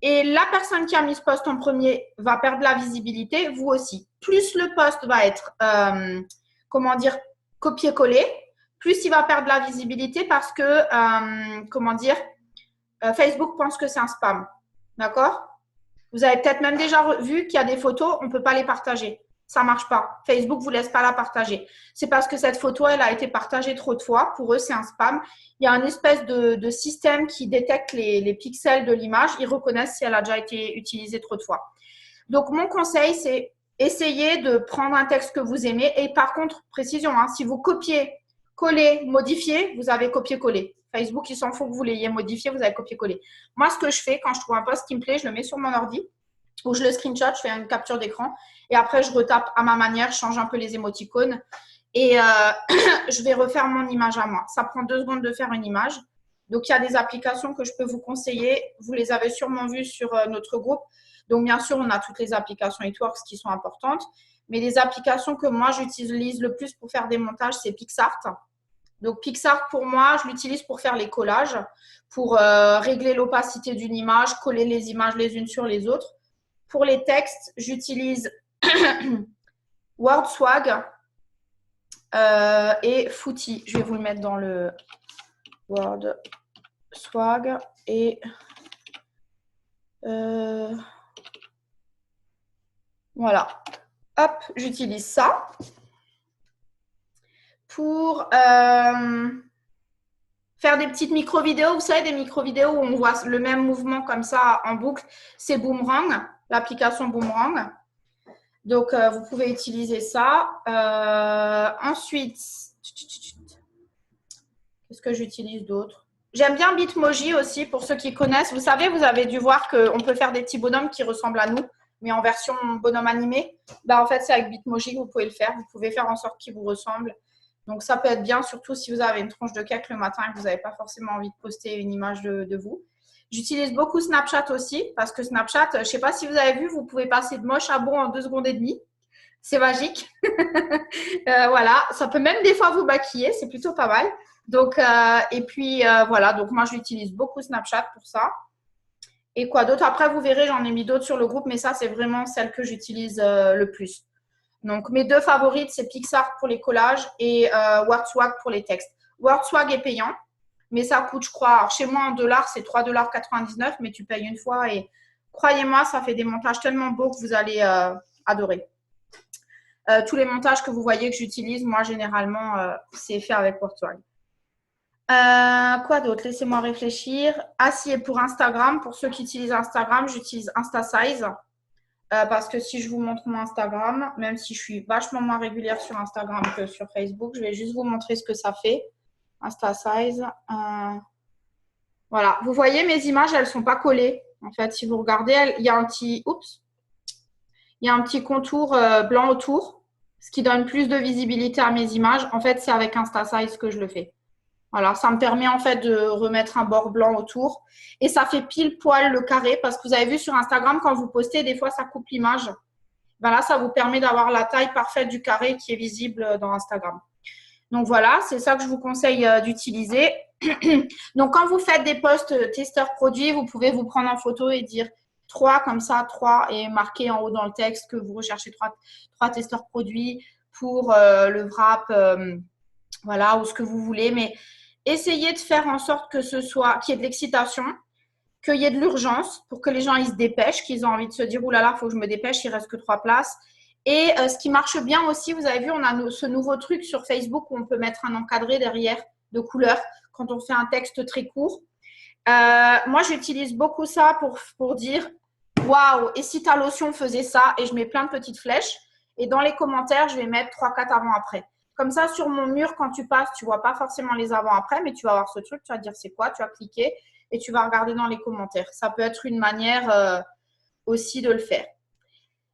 Et la personne qui a mis ce post en premier va perdre la visibilité, vous aussi. Plus le post va être, comment dire, copier-coller, plus il va perdre la visibilité parce que, Facebook pense que c'est un spam. D'accord? Vous avez peut-être même déjà vu qu'il y a des photos, on ne peut pas les partager. Ça ne marche pas. Facebook ne vous laisse pas la partager. C'est parce que cette photo, elle a été partagée trop de fois. Pour eux, c'est un spam. Il y a une espèce de système qui détecte les pixels de l'image. Ils reconnaissent si elle a déjà été utilisée trop de fois. Donc, mon conseil, c'est essayer de prendre un texte que vous aimez. Et par contre, précision, hein, si vous copiez, collez, modifiez, vous avez copié-collé. Facebook, il s'en fout que vous l'ayez modifié, vous avez copié-collé. Moi, ce que je fais quand je trouve un post qui me plaît, je le mets sur mon ordi ou je le screenshot, je fais une capture d'écran et après, je retape à ma manière, je change un peu les émoticônes et je vais refaire mon image à moi. Ça prend 2 secondes de faire une image. Donc, il y a des applications que je peux vous conseiller. Vous les avez sûrement vues sur notre groupe. Donc, bien sûr, on a toutes les applications It-Works qui sont importantes. Mais les applications que moi, j'utilise le plus pour faire des montages, c'est PicsArt. Donc, PicsArt, pour moi, je l'utilise pour faire les collages, pour régler l'opacité d'une image, coller les images les unes sur les autres. Pour les textes, j'utilise WordSwag et Footy. Je vais vous le mettre dans le WordSwag et voilà. Hop, j'utilise ça pour faire des petites micro-vidéos. Vous savez, des micro-vidéos où on voit le même mouvement comme ça en boucle. C'est Boomerang, l'application Boomerang. Donc, vous pouvez utiliser ça. Ensuite, qu'est-ce que j'utilise d'autre? J'aime bien Bitmoji aussi, pour ceux qui connaissent. Vous savez, vous avez dû voir qu'on peut faire des petits bonhommes qui ressemblent à nous, mais en version bonhomme animé. Bah, en fait, c'est avec Bitmoji que vous pouvez le faire. Vous pouvez faire en sorte qu'ils vous ressemblent. Donc, ça peut être bien, surtout si vous avez une tronche de cake le matin et que vous n'avez pas forcément envie de poster une image de vous. J'utilise beaucoup Snapchat aussi, parce que Snapchat, je ne sais pas si vous avez vu, vous pouvez passer de moche à bon en 2 secondes et demie. C'est magique. Voilà, ça peut même des fois vous maquiller, c'est plutôt pas mal. Donc, et puis voilà, donc moi j'utilise beaucoup Snapchat pour ça. Et quoi d'autre? Après, vous verrez, j'en ai mis d'autres sur le groupe, mais ça, c'est vraiment celle que j'utilise le plus. Donc, mes 2 favorites, c'est PicsArt pour les collages et WordSwag pour les textes. WordSwag est payant. Mais ça coûte, je crois, alors chez moi en dollars, c'est 3,99 $, mais tu payes une fois et croyez-moi, ça fait des montages tellement beaux que vous allez adorer. Tous les montages que vous voyez que j'utilise, moi, généralement, c'est fait avec Workzone. Quoi d'autre? Laissez-moi réfléchir. Ah si, et pour Instagram, pour ceux qui utilisent Instagram, j'utilise InstaSize. Parce que si je vous montre mon Instagram, même si je suis vachement moins régulière sur Instagram que sur Facebook, je vais juste vous montrer ce que ça fait. InstaSize. Voilà. Vous voyez, mes images, elles ne sont pas collées. En fait, si vous regardez, il y a un petit… Oups. Il y a un petit contour blanc autour, ce qui donne plus de visibilité à mes images. En fait, c'est avec InstaSize que je le fais. Voilà, ça me permet en fait de remettre un bord blanc autour. Et ça fait pile poil le carré parce que vous avez vu sur Instagram, quand vous postez, des fois, ça coupe l'image. Ben là, ça vous permet d'avoir la taille parfaite du carré qui est visible dans Instagram. Donc voilà, c'est ça que je vous conseille d'utiliser. Donc quand vous faites des posts testeurs produits, vous pouvez vous prendre en photo et dire 3 comme ça, 3 et marquer en haut dans le texte que vous recherchez 3 testeurs produits pour le wrap, voilà, ou ce que vous voulez. Mais essayez de faire en sorte que ce soit, qu'il y ait de l'excitation, qu'il y ait de l'urgence pour que les gens ils se dépêchent, qu'ils ont envie de se dire « Ouh là là, il faut que je me dépêche, il reste que 3 places ». Et ce qui marche bien aussi, vous avez vu, on a ce nouveau truc sur Facebook où on peut mettre un encadré derrière de couleur quand on fait un texte très court. Moi, j'utilise beaucoup ça pour dire « Waouh, et si ta lotion faisait ça ?» Et je mets plein de petites flèches. Et dans les commentaires, je vais mettre 3-4 avant-après. Comme ça, sur mon mur, quand tu passes, tu ne vois pas forcément les avant-après, mais tu vas voir ce truc, tu vas dire c'est quoi, tu vas cliquer et tu vas regarder dans les commentaires. Ça peut être une manière aussi de le faire.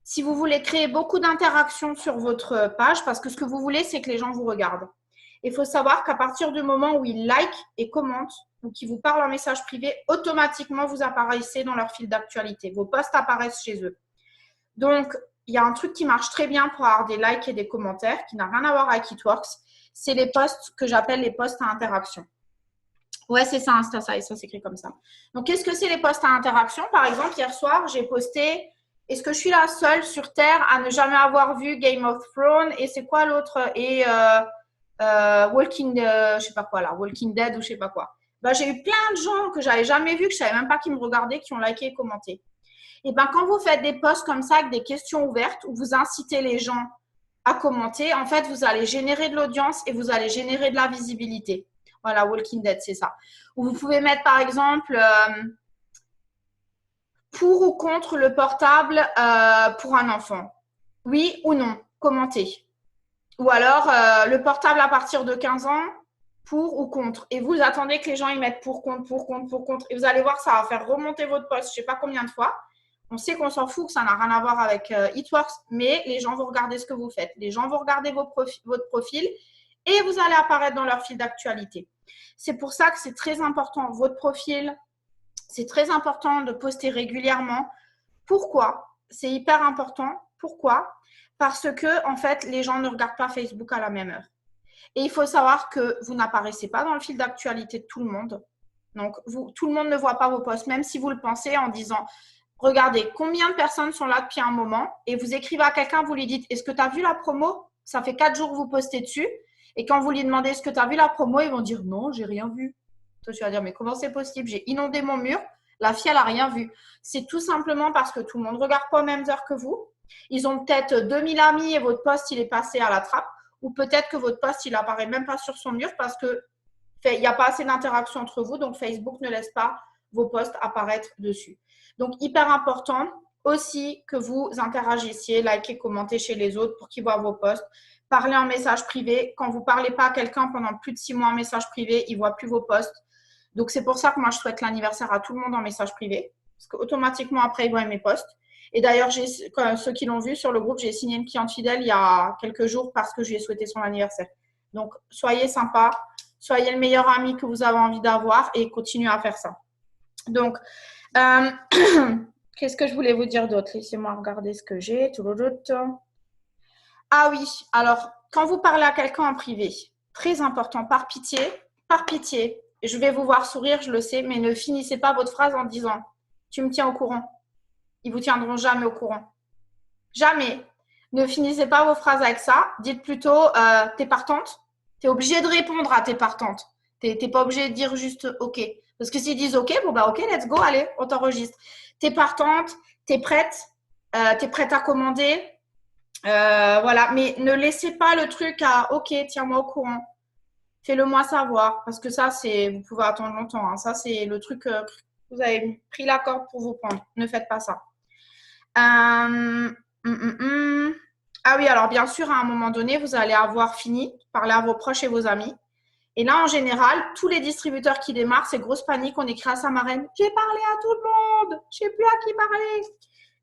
Si vous voulez créer beaucoup d'interactions sur votre page, parce que ce que vous voulez, c'est que les gens vous regardent. Il faut savoir qu'à partir du moment où ils likent et commentent ou qu'ils vous parlent en message privé, automatiquement, vous apparaissez dans leur fil d'actualité. Vos posts apparaissent chez eux. Donc, il y a un truc qui marche très bien pour avoir des likes et des commentaires, qui n'a rien à voir avec It-Works. C'est les posts que j'appelle les posts à interaction. Ouais, c'est ça, InstaSize, ça s'écrit comme ça. Donc, qu'est-ce que c'est les posts à interaction? Par exemple, hier soir, j'ai posté « Est-ce que je suis la seule sur Terre à ne jamais avoir vu Game of Thrones ?» Et c'est quoi l'autre? Et Walking, je sais pas quoi là, Walking Dead ou je sais pas quoi. Ben, j'ai eu plein de gens que j'avais jamais vus, que je savais même pas qui me regardaient, qui ont liké et commenté. Et ben, quand vous faites des posts comme ça avec des questions ouvertes où vous incitez les gens à commenter, en fait, vous allez générer de l'audience et vous allez générer de la visibilité. Voilà, Walking Dead, c'est ça. Ou vous pouvez mettre, par exemple, pour ou contre le portable pour un enfant. Oui ou non, commentez. Ou alors, le portable à partir de 15 ans, pour ou contre. Et vous attendez que les gens y mettent pour, contre, pour, contre, pour, contre. Et vous allez voir, ça va faire remonter votre post, je ne sais pas combien de fois. On sait qu'on s'en fout, que ça n'a rien à voir avec It-Works, mais les gens vont regarder ce que vous faites. Les gens vont regarder votre profil et vous allez apparaître dans leur fil d'actualité. C'est pour ça que c'est très important, votre profil, c'est très important de poster régulièrement. Pourquoi? C'est hyper important. Pourquoi? Parce que, en fait, les gens ne regardent pas Facebook à la même heure. Et il faut savoir que vous n'apparaissez pas dans le fil d'actualité de tout le monde. Donc, tout le monde ne voit pas vos posts, même si vous le pensez en disant « Regardez, combien de personnes sont là depuis un moment ?» Et vous écrivez à quelqu'un, vous lui dites « Est-ce que tu as vu la promo? Ça fait 4 jours que vous postez dessus. » Et quand vous lui demandez « Est-ce que tu as vu la promo ?» Ils vont dire « Non, j'ai rien vu. » Toi, tu vas dire « Mais comment c'est possible? J'ai inondé mon mur. La fille, elle n'a rien vu. » C'est tout simplement parce que tout le monde ne regarde pas aux mêmes heures que vous. Ils ont peut-être 2000 amis et votre post, il est passé à la trappe. Ou peut-être que votre post, il n'apparaît même pas sur son mur parce qu'il n'y a pas assez d'interaction entre vous. Donc, Facebook ne laisse pas vos posts apparaître dessus. Donc, hyper important aussi que vous interagissiez, likez, commentez chez les autres pour qu'ils voient vos posts. Parlez en message privé. Quand vous ne parlez pas à quelqu'un pendant plus de 6 mois en message privé, il ne voit plus vos posts. Donc, c'est pour ça que moi, je souhaite l'anniversaire à tout le monde en message privé. Parce qu'automatiquement, après, ils voient mes posts. Et d'ailleurs, ceux qui l'ont vu sur le groupe, j'ai signé une cliente fidèle il y a quelques jours parce que je lui ai souhaité son anniversaire. Donc, soyez sympa, soyez le meilleur ami que vous avez envie d'avoir et continuez à faire ça. Donc, qu'est-ce que je voulais vous dire d'autre? Laissez-moi regarder ce que j'ai. Ah oui, alors, quand vous parlez à quelqu'un en privé, très important, par pitié, je vais vous voir sourire, je le sais, mais ne finissez pas votre phrase en disant « Tu me tiens au courant ». Ils ne vous tiendront jamais au courant. Jamais. Ne finissez pas vos phrases avec ça. Dites plutôt « T'es partante ». Tu es obligé de répondre à « T'es partante ». T'es pas obligé de dire juste OK. Parce que s'ils disent OK, bon bah OK, let's go, allez, on t'enregistre. T'es partante, t'es prête à commander. Voilà, mais ne laissez pas le truc à OK, tiens-moi au courant. Fais-le moi savoir. Parce que ça, vous pouvez attendre longtemps. Hein. Ça, c'est le truc vous avez pris la corde pour vous prendre. Ne faites pas ça. Ah oui, alors bien sûr, à un moment donné, vous allez avoir fini de parler à vos proches et vos amis. Et là, en général, tous les distributeurs qui démarrent, c'est grosse panique. On écrit à sa marraine, j'ai parlé à tout le monde, je ne sais plus à qui parler.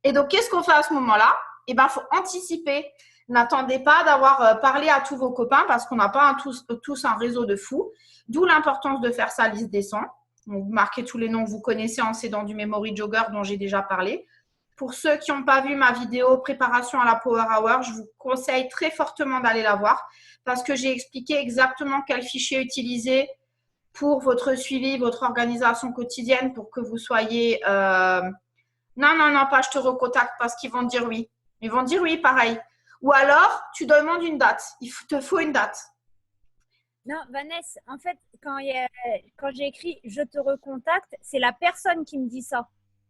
Et donc, qu'est-ce qu'on fait à ce moment-là? Eh bien, il faut anticiper. N'attendez pas d'avoir parlé à tous vos copains parce qu'on n'a pas tous un réseau de fous. D'où l'importance de faire sa liste des 100. Donc, vous marquez tous les noms que vous connaissez en s'aidant du Memory Jogger dont j'ai déjà parlé. Pour ceux qui n'ont pas vu ma vidéo préparation à la Power Hour, je vous conseille très fortement d'aller la voir parce que j'ai expliqué exactement quel fichier utiliser pour votre suivi, votre organisation quotidienne pour que vous soyez… Non, pas je te recontacte parce qu'ils vont dire oui. Ils vont dire oui, pareil. Ou alors, tu demandes une date. Il te faut une date. Non, Vanessa, en fait, quand j'ai écrit « je te recontacte », c'est la personne qui me dit ça.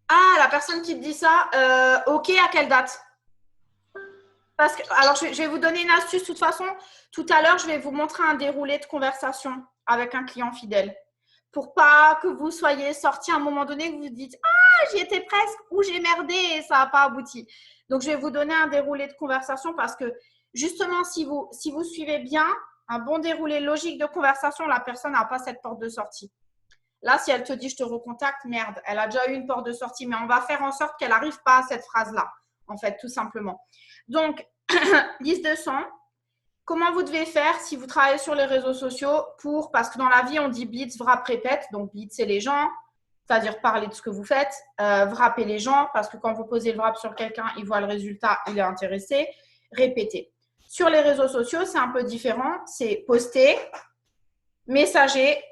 Ah, la personne qui te dit ça, OK, à quelle date? Parce que, alors, je vais vous donner une astuce. De toute façon, tout à l'heure, je vais vous montrer un déroulé de conversation avec un client fidèle. Pour pas que vous soyez sorti à un moment donné que vous vous dites « Ah, j'y étais presque » ou « J'ai merdé et ça n'a pas abouti ». Donc, je vais vous donner un déroulé de conversation parce que, justement, si vous suivez bien un bon déroulé logique de conversation, la personne n'a pas cette porte de sortie. Là, si elle te dit « Je te recontacte », merde, elle a déjà eu une porte de sortie. Mais on va faire en sorte qu'elle n'arrive pas à cette phrase-là, en fait, tout simplement. Donc, liste de 100. Comment vous devez faire si vous travaillez sur les réseaux sociaux parce que dans la vie, on dit blitz, wrap, répète. Donc, blitz, c'est les gens, c'est-à-dire parler de ce que vous faites. Wrapper les gens, parce que quand vous posez le wrap sur quelqu'un, il voit le résultat, il est intéressé. Répéter. Sur les réseaux sociaux, c'est un peu différent. C'est poster, messager,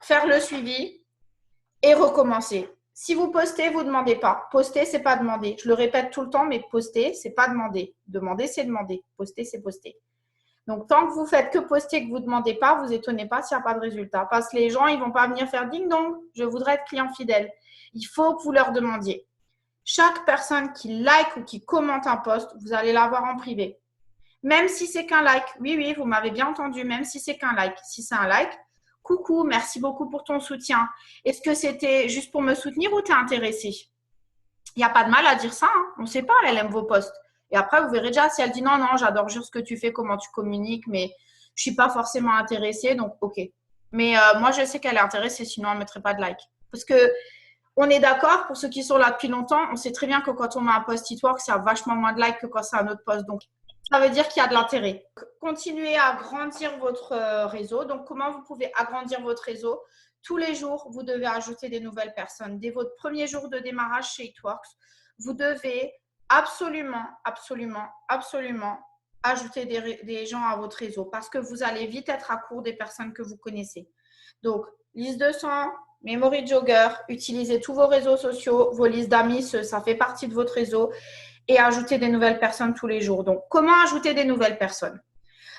faire le suivi et recommencer. Si vous postez, vous ne demandez pas. Poster, ce n'est pas demander. Je le répète tout le temps, mais poster, ce n'est pas demander. Demander, c'est demander. Poster, c'est poster. Donc, tant que vous faites que poster et que vous ne demandez pas, vous étonnez pas s'il n'y a pas de résultat. Parce que les gens, ils ne vont pas venir faire ding-dong. Je voudrais être client fidèle. Il faut que vous leur demandiez. Chaque personne qui like ou qui commente un post, vous allez l'avoir en privé. Même si c'est qu'un like. Oui, vous m'avez bien entendu. Même si c'est qu'un like. Si c'est un like, coucou, merci beaucoup pour ton soutien. Est-ce que c'était juste pour me soutenir ou t'es intéressé? Il n'y a pas de mal à dire ça. Hein. On ne sait pas, elle aime vos posts. Et après, vous verrez déjà si elle dit non, j'adore juste ce que tu fais, comment tu communiques, mais je ne suis pas forcément intéressée, donc OK. Mais moi, je sais qu'elle est intéressée, sinon elle ne mettrait pas de like. Parce que on est d'accord, pour ceux qui sont là depuis longtemps, on sait très bien que quand on met un post It-Work, ça a vachement moins de likes que quand c'est un autre post. Donc, ça veut dire qu'il y a de l'intérêt. Continuez à agrandir votre réseau. Donc, comment vous pouvez agrandir votre réseau? Tous les jours, vous devez ajouter des nouvelles personnes. Dès votre premier jour de démarrage chez It-Works, vous devez absolument ajouter des gens à votre réseau parce que vous allez vite être à court des personnes que vous connaissez. Donc, liste de 100, Memory Jogger, utilisez tous vos réseaux sociaux, vos listes d'amis, ça fait partie de votre réseau et ajouter des nouvelles personnes tous les jours. Donc, comment ajouter des nouvelles personnes?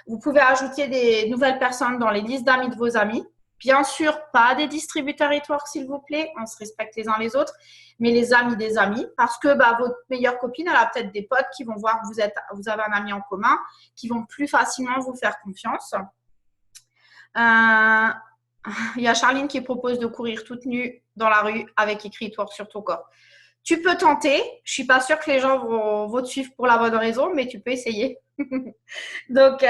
Vous pouvez ajouter des nouvelles personnes dans les listes d'amis de vos amis. Bien sûr, pas des distributeurs It-Works, s'il vous plaît. On se respecte les uns les autres, mais les amis des amis. Parce que votre meilleure copine, elle a peut-être des potes qui vont voir que vous avez un ami en commun, qui vont plus facilement vous faire confiance. Il y a Charline qui propose de courir toute nue dans la rue avec écrit It-Works sur ton corps. Tu peux tenter. Je ne suis pas sûre que les gens vont te suivre pour la bonne raison, mais tu peux essayer. Donc,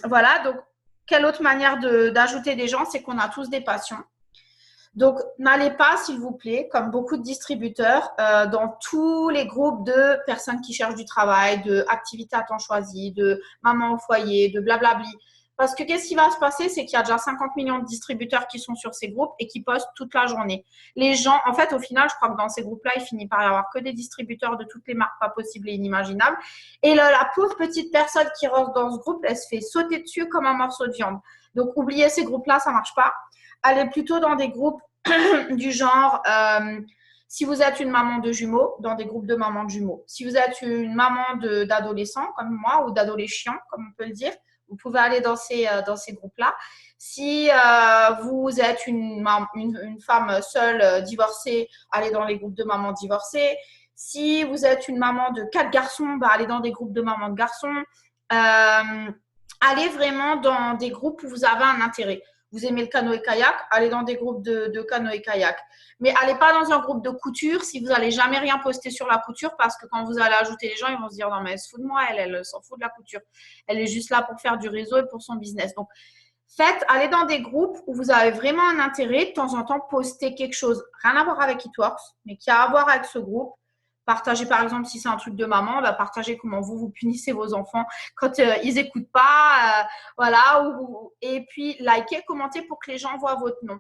voilà. Donc, quelle autre manière d'ajouter des gens, c'est qu'on a tous des passions. Donc, n'allez pas, s'il vous plaît, comme beaucoup de distributeurs, dans tous les groupes de personnes qui cherchent du travail, d'activités à temps choisi, de maman au foyer, de blablabli. Parce que qu'est-ce qui va se passer, c'est qu'il y a déjà 50 millions de distributeurs qui sont sur ces groupes et qui postent toute la journée. Les gens, en fait, au final, je crois que dans ces groupes-là, il finit par y avoir que des distributeurs de toutes les marques pas possibles et inimaginables. Et la pauvre petite personne qui rentre dans ce groupe, elle se fait sauter dessus comme un morceau de viande. Donc, oubliez ces groupes-là, ça ne marche pas. Allez plutôt dans des groupes du genre… si vous êtes une maman de jumeaux, dans des groupes de mamans de jumeaux. Si vous êtes une maman d'adolescents comme moi ou d'adolescents, comme on peut le dire, vous pouvez aller dans ces groupes-là. Si vous êtes une femme seule, divorcée, allez dans les groupes de mamans divorcées. Si vous êtes une maman de 4 garçons, bah, allez dans des groupes de mamans de garçons. Allez vraiment dans des groupes où vous avez un intérêt. Vous aimez le canoë-kayak, allez dans des groupes de canoë-kayak. Mais allez pas dans un groupe de couture si vous n'allez jamais rien poster sur la couture, parce que quand vous allez ajouter les gens, ils vont se dire non mais elle se fout de moi, elle s'en fout de la couture. Elle est juste là pour faire du réseau et pour son business. Donc allez dans des groupes où vous avez vraiment un intérêt. De temps en temps, postez quelque chose, rien à voir avec It Works, mais qui a à voir avec ce groupe. Partagez, par exemple, si c'est un truc de maman, bah, partagez comment vous punissez vos enfants quand ils n'écoutent pas. Voilà. Et puis, likez, commentez pour que les gens voient votre nom.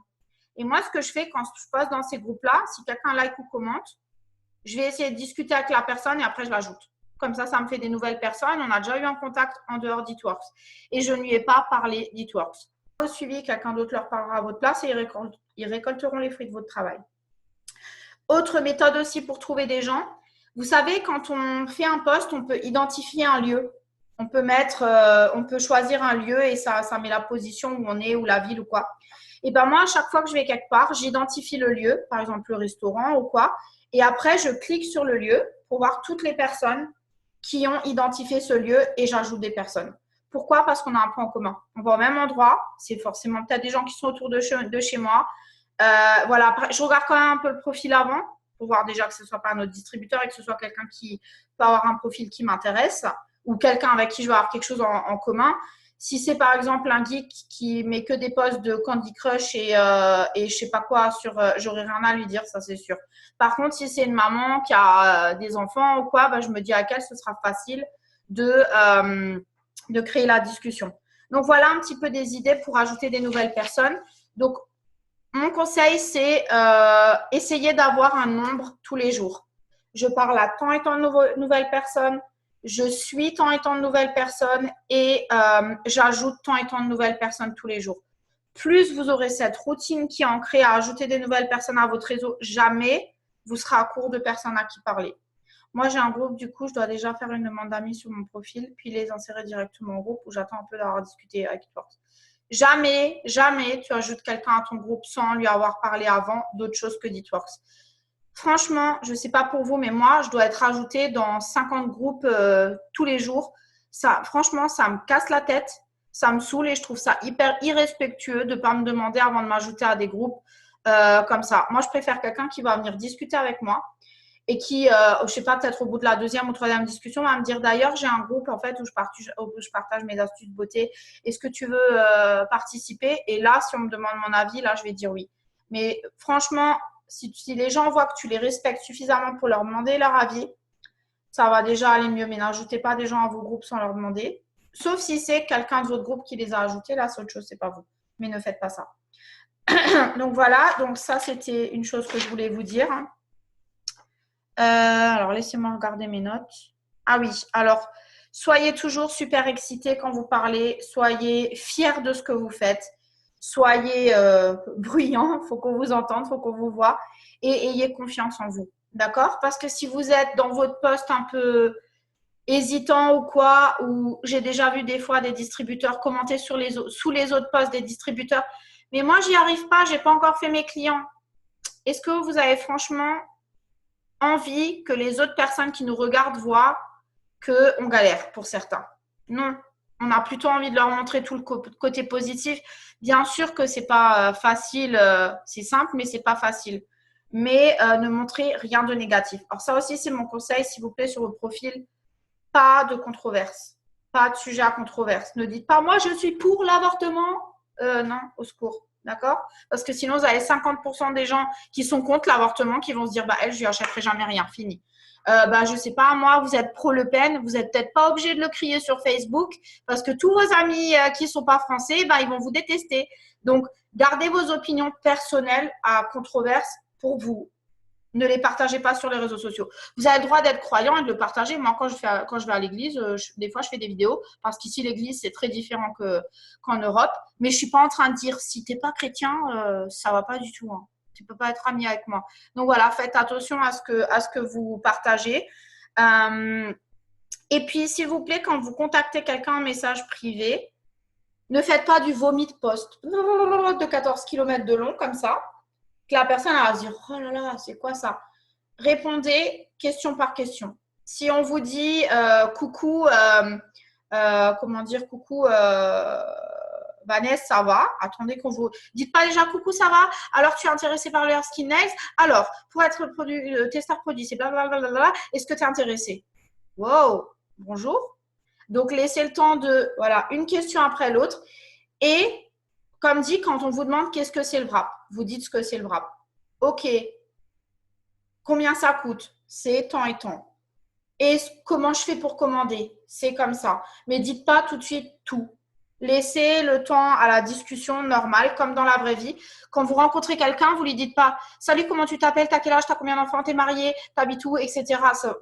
Et moi, ce que je fais quand je poste dans ces groupes-là, si quelqu'un like ou commente, je vais essayer de discuter avec la personne et après, je l'ajoute. Comme ça me fait des nouvelles personnes. On a déjà eu un contact en dehors d'It Works. Et je ne lui ai pas parlé d'It Works. Au suivi, quelqu'un d'autre leur parlera à votre place et ils récolteront les fruits de votre travail. Autre méthode aussi pour trouver des gens. Vous savez, quand on fait un post, on peut identifier un lieu. On peut choisir un lieu et ça met la position où on est ou la ville ou quoi. Et ben moi, à chaque fois que je vais quelque part, j'identifie le lieu, par exemple le restaurant ou quoi. Et après, je clique sur le lieu pour voir toutes les personnes qui ont identifié ce lieu et j'ajoute des personnes. Pourquoi? Parce qu'on a un point en commun. On va au même endroit. C'est forcément peut-être des gens qui sont autour de chez moi. Voilà, après, je regarde quand même un peu le profil avant pour voir déjà que ce ne soit pas un autre distributeur et que ce soit quelqu'un qui peut avoir un profil qui m'intéresse ou quelqu'un avec qui je vais avoir quelque chose en commun. Si c'est par exemple un geek qui met que des posts de Candy Crush et je sais pas quoi j'aurais rien à lui dire, ça c'est sûr. Par contre, si c'est une maman qui a des enfants ou quoi, bah, je me dis à quel ce sera facile de créer la discussion. Donc voilà un petit peu des idées pour ajouter des nouvelles personnes. Donc mon conseil, c'est essayer d'avoir un nombre tous les jours. Je parle à tant et tant de nouvelles personnes, je suis tant et tant de nouvelles personnes et j'ajoute tant et tant de nouvelles personnes tous les jours. Plus vous aurez cette routine qui est ancrée à ajouter des nouvelles personnes à votre réseau, jamais vous serez à court de personnes à qui parler. Moi, j'ai un groupe, du coup, je dois déjà faire une demande d'amis sur mon profil, puis les insérer directement au groupe où j'attends un peu d'avoir discuté avec It Works. Jamais tu ajoutes quelqu'un à ton groupe sans lui avoir parlé avant d'autre chose que d'It Works. Franchement, je ne sais pas pour vous, mais moi, je dois être ajoutée dans 50 groupes tous les jours. Franchement, ça me casse la tête, ça me saoule et je trouve ça hyper irrespectueux de ne pas me demander avant de m'ajouter à des groupes comme ça. Moi, je préfère quelqu'un qui va venir discuter avec moi et qui, je sais pas, peut-être au bout de la deuxième ou troisième discussion, va me dire d'ailleurs, j'ai un groupe en fait où je partage mes astuces de beauté. Est-ce que tu veux participer? Et là, si on me demande mon avis, là, je vais dire oui. Mais franchement, si les gens voient que tu les respectes suffisamment pour leur demander leur avis, ça va déjà aller mieux. Mais n'ajoutez pas des gens à vos groupes sans leur demander. Sauf si c'est quelqu'un de votre groupe qui les a ajoutés. Là, c'est autre chose, c'est pas vous. Mais ne faites pas ça. Donc voilà, donc ça, c'était une chose que je voulais vous dire. Alors, laissez-moi regarder mes notes. Ah oui, alors, soyez toujours super excités quand vous parlez. Soyez fiers de ce que vous faites. Soyez bruyants. Il faut qu'on vous entende, il faut qu'on vous voit. Et ayez confiance en vous. D'accord? Parce que si vous êtes dans votre poste un peu hésitant ou quoi, ou j'ai déjà vu des fois des distributeurs commenter sous les autres posts des distributeurs. Mais moi, j'y arrive pas. J'ai pas encore fait mes clients. Est-ce que vous avez franchement envie que les autres personnes qui nous regardent voient qu'on galère pour certains? Non, on a plutôt envie de leur montrer tout le côté positif. Bien sûr que c'est pas facile, c'est simple, mais c'est pas facile. Mais ne montrez rien de négatif. Alors ça aussi, c'est mon conseil, s'il vous plaît, sur votre profil. Pas de controverse, pas de sujet à controverse. Ne dites pas, moi, je suis pour l'avortement. Non, au secours. D'accord? Parce que sinon, vous avez 50% des gens qui sont contre l'avortement qui vont se dire, bah, elle, je lui achèterai jamais rien, fini. Bah, je sais pas, moi, vous êtes pro Le Pen, vous n'êtes peut-être pas obligé de le crier sur Facebook parce que tous vos amis qui sont pas français, bah, ils vont vous détester. Donc, gardez vos opinions personnelles à controverse pour vous. Ne les partagez pas sur les réseaux sociaux. Vous avez le droit d'être croyant et de le partager. Moi, quand je vais à l'église, des fois, je fais des vidéos parce qu'ici, l'église, c'est très différent qu'en Europe. Mais je ne suis pas en train de dire, si tu n'es pas chrétien, ça ne va pas du tout. Hein. Tu ne peux pas être ami avec moi. Donc, voilà, faites attention à ce que vous partagez. Et puis, s'il vous plaît, quand vous contactez quelqu'un en message privé, Ne faites pas du vomi de poste de 14 km de long comme ça, que la personne va se dire « Oh là là, c'est quoi ça ?» Répondez question par question. Si on vous dit coucou, comment dire coucou Vanessa, ça va? Attendez qu'on vous… Dites pas déjà coucou, ça va? Alors, tu es intéressé par le Hair Skin Nails? Alors, pour être testeur produit, c'est blablabla. Est-ce que tu es intéressé? Wow, bonjour. Donc, laissez le temps de… Voilà, une question après l'autre. Et, comme dit, quand on vous demande qu'est-ce que c'est le wrap, vous dites ce que c'est le wrap. OK. Combien ça coûte? C'est tant et tant. Et comment je fais pour commander? C'est comme ça. Mais dites pas tout de suite tout. Laissez le temps à la discussion normale, comme dans la vraie vie. Quand vous rencontrez quelqu'un, vous lui dites pas « Salut, comment tu t'appelles? T'as quel âge? T'as combien d'enfants? T'es marié? T'habites où? Etc. »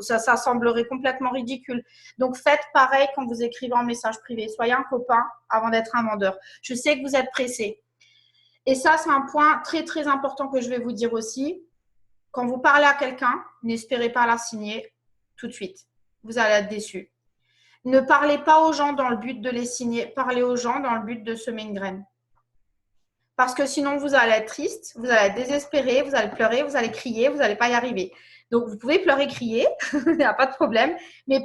Ça semblerait complètement ridicule. Donc, faites pareil quand vous écrivez en message privé. Soyez un copain avant d'être un vendeur. Je sais que vous êtes pressé. Et ça, c'est un point très, très important que je vais vous dire aussi. Quand vous parlez à quelqu'un, n'espérez pas la signer tout de suite. Vous allez être déçu. Ne parlez pas aux gens dans le but de les signer. Parlez aux gens dans le but de semer une graine. Parce que sinon, vous allez être triste, vous allez être désespéré, vous allez pleurer, vous allez crier, vous n'allez pas y arriver. Donc, vous pouvez pleurer, crier, il n'y a pas de problème. Mais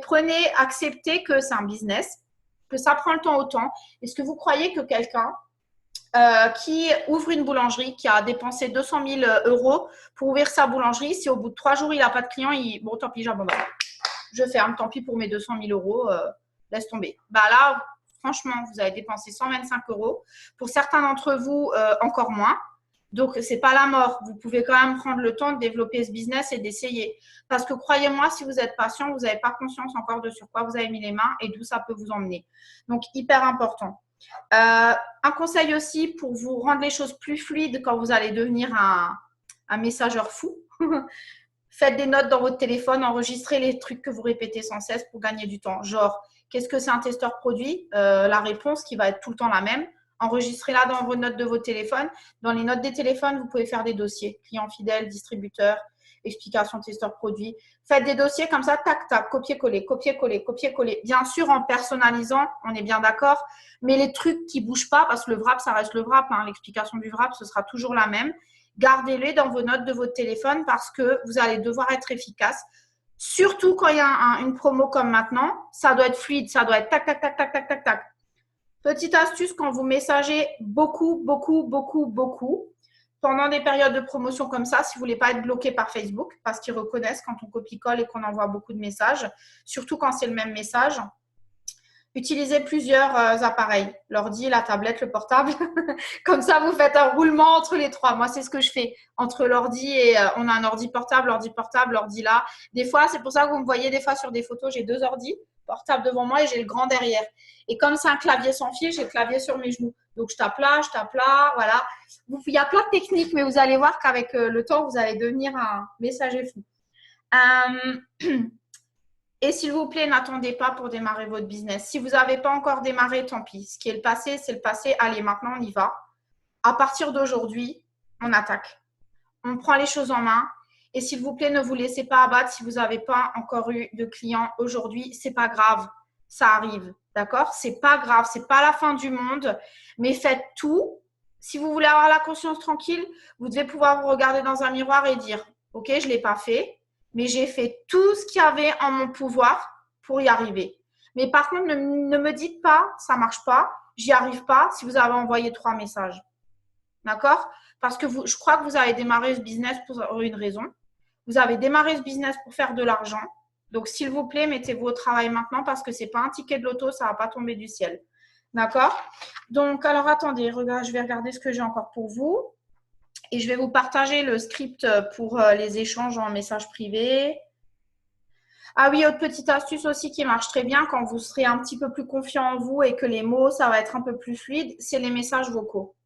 acceptez que c'est un business, que ça prend le temps au temps. Est-ce que vous croyez que quelqu'un qui ouvre une boulangerie, qui a dépensé 200 000 € pour ouvrir sa boulangerie, si au bout de 3 jours, il n'a pas de clients, bon, tant pis, j'abandonne. Je ferme, tant pis pour mes 200 000 €, laisse tomber. Bah là, franchement, vous avez dépensé 125 €. Pour certains d'entre vous, encore moins. Donc, ce n'est pas la mort. Vous pouvez quand même prendre le temps de développer ce business et d'essayer. Parce que croyez-moi, si vous êtes patient, vous n'avez pas conscience encore de sur quoi vous avez mis les mains et d'où ça peut vous emmener. Donc, hyper important. Un conseil aussi pour vous rendre les choses plus fluides quand vous allez devenir un messageur fou. Faites des notes dans votre téléphone, enregistrez les trucs que vous répétez sans cesse pour gagner du temps. Genre, qu'est-ce que c'est un testeur produit? La réponse qui va être tout le temps la même. Enregistrez-la dans vos notes de votre téléphone. Dans les notes des téléphones, vous pouvez faire des dossiers. Client fidèle, distributeur, explication testeur produit. Faites des dossiers comme ça, tac, tac, copier-coller, copier-coller, copier-coller. Bien sûr, en personnalisant, on est bien d'accord. Mais les trucs qui ne bougent pas, parce que le wrap, ça reste le wrap. Hein. L'explication du wrap, ce sera toujours la même. Gardez-les dans vos notes de votre téléphone parce que vous allez devoir être efficace. Surtout quand il y a une promo comme maintenant, ça doit être fluide, ça doit être tac, tac, tac, tac, tac, tac, tac. Petite astuce, quand vous messagez beaucoup, pendant des périodes de promotion comme ça, si vous ne voulez pas être bloqué par Facebook, parce qu'ils reconnaissent quand on copie-colle et qu'on envoie beaucoup de messages, surtout quand c'est le même message. Utilisez plusieurs appareils, l'ordi, la tablette, le portable. Comme ça, vous faites un roulement entre les trois. Moi, c'est ce que je fais entre l'ordi et on a un ordi portable, l'ordi là. Des fois, c'est pour ça que vous me voyez des fois sur des photos, j'ai 2 ordis portables devant moi et j'ai le grand derrière. Et comme c'est un clavier sans fil, j'ai le clavier sur mes genoux. Donc, je tape là, voilà. Il y a plein de techniques, mais vous allez voir qu'avec le temps, vous allez devenir un messager fou. Et s'il vous plaît, n'attendez pas pour démarrer votre business. Si vous n'avez pas encore démarré, tant pis. Ce qui est le passé, c'est le passé. Allez, maintenant, on y va. À partir d'aujourd'hui, on attaque. On prend les choses en main. Et s'il vous plaît, ne vous laissez pas abattre si vous n'avez pas encore eu de clients aujourd'hui. Ce n'est pas grave. Ça arrive. D'accord? Ce n'est pas grave. Ce n'est pas la fin du monde. Mais faites tout. Si vous voulez avoir la conscience tranquille, vous devez pouvoir vous regarder dans un miroir et dire « Ok, je ne l'ai pas fait. » Mais j'ai fait tout ce qu'il y avait en mon pouvoir pour y arriver. Mais par contre, ne me dites pas, ça ne marche pas, j'y arrive pas si vous avez envoyé 3 messages. D'accord? Parce que je crois que vous avez démarré ce business pour une raison. Vous avez démarré ce business pour faire de l'argent. Donc, s'il vous plaît, mettez-vous au travail maintenant parce que ce n'est pas un ticket de loto, ça ne va pas tomber du ciel. D'accord? Donc, alors attendez, je vais regarder ce que j'ai encore pour vous. Et je vais vous partager le script pour les échanges en message privé. Ah oui, autre petite astuce aussi qui marche très bien quand vous serez un petit peu plus confiant en vous et que les mots, ça va être un peu plus fluide, c'est les messages vocaux.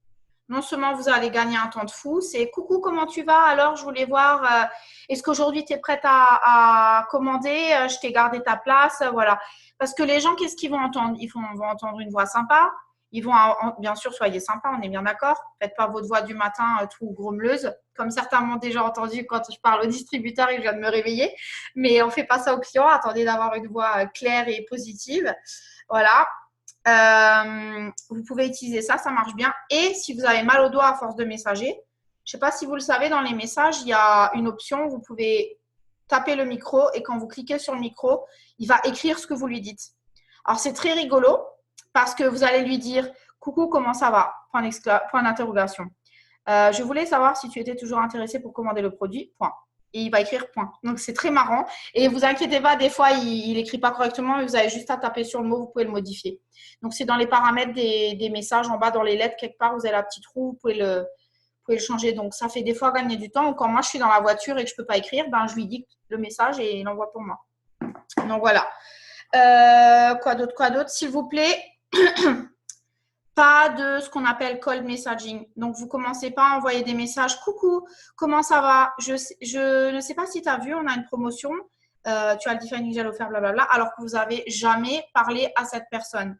Non seulement vous allez gagner un temps de fou, c'est « Coucou, comment tu vas? Alors, je voulais voir, est-ce qu'aujourd'hui, tu es prête à commander? Je t'ai gardé ta place. » Voilà. Parce que les gens, qu'est-ce qu'ils vont entendre? Ils vont entendre une voix sympa. Ils vont, bien sûr, soyez sympa, on est bien d'accord. Faites pas votre voix du matin tout grommeleuse, comme certains m'ont déjà entendu quand je parle au distributeur et je viens de me réveiller. Mais on fait pas ça aux clients. Attendez d'avoir une voix claire et positive. Voilà. Vous pouvez utiliser ça, ça marche bien. Et si vous avez mal au doigt à force de messager, je ne sais pas si vous le savez, dans les messages, il y a une option où vous pouvez taper le micro et quand vous cliquez sur le micro, il va écrire ce que vous lui dites. Alors, c'est très rigolo parce que vous allez lui dire « Coucou, comment ça va ?» Point d'interrogation. Je voulais savoir si tu étais toujours intéressé pour commander le produit. Point. Et il va écrire point. Donc, c'est très marrant. Et vous inquiétez pas, des fois, il n'écrit pas correctement, mais vous avez juste à taper sur le mot, vous pouvez le modifier. Donc, c'est dans les paramètres des messages, en bas dans les lettres, quelque part, vous avez la petite roue, vous pouvez le changer. Donc, ça fait des fois gagner du temps. Ou quand moi, je suis dans la voiture et que je ne peux pas écrire, ben, je lui dicte le message et il l'envoie pour moi. Donc, voilà. Quoi d'autre, s'il vous plaît. Pas de ce qu'on appelle cold messaging. Donc, vous ne commencez pas à envoyer des messages. Coucou, comment ça va? Je ne sais pas si tu as vu, on a une promotion. Tu as le Defining Gel offert, blablabla, alors que vous n'avez jamais parlé à cette personne.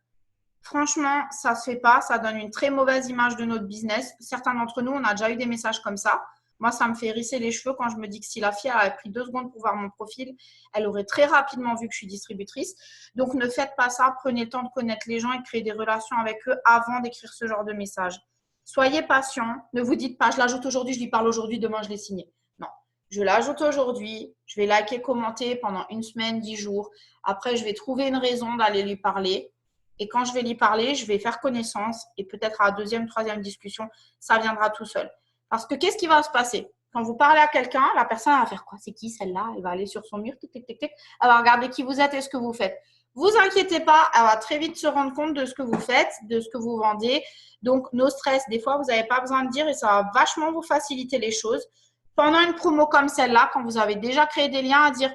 Franchement, ça ne se fait pas. Ça donne une très mauvaise image de notre business. Certains d'entre nous, on a déjà eu des messages comme ça. Moi, ça me fait hérisser les cheveux quand je me dis que si la fille avait pris 2 secondes pour voir mon profil, elle aurait très rapidement vu que je suis distributrice. Donc, ne faites pas ça. Prenez le temps de connaître les gens et de créer des relations avec eux avant d'écrire ce genre de message. Soyez patient. Ne vous dites pas, je l'ajoute aujourd'hui, je lui parle aujourd'hui, demain, je l'ai signé. Non, je l'ajoute aujourd'hui. Je vais liker, commenter pendant 1 semaine, 10 jours. Après, je vais trouver une raison d'aller lui parler. Et quand je vais lui parler, je vais faire connaissance. Et peut-être à la 2e, 3e discussion, ça viendra tout seul. Parce que qu'est-ce qui va se passer? Quand vous parlez à quelqu'un, la personne va faire quoi? C'est qui celle-là? Elle va aller sur son mur, tic, tic, tic, tic. Elle va regarder qui vous êtes et ce que vous faites. Vous inquiétez pas, elle va très vite se rendre compte de ce que vous faites, de ce que vous vendez. Donc, no stress. Des fois, vous n'avez pas besoin de dire et ça va vachement vous faciliter les choses. Pendant une promo comme celle-là, quand vous avez déjà créé des liens, à dire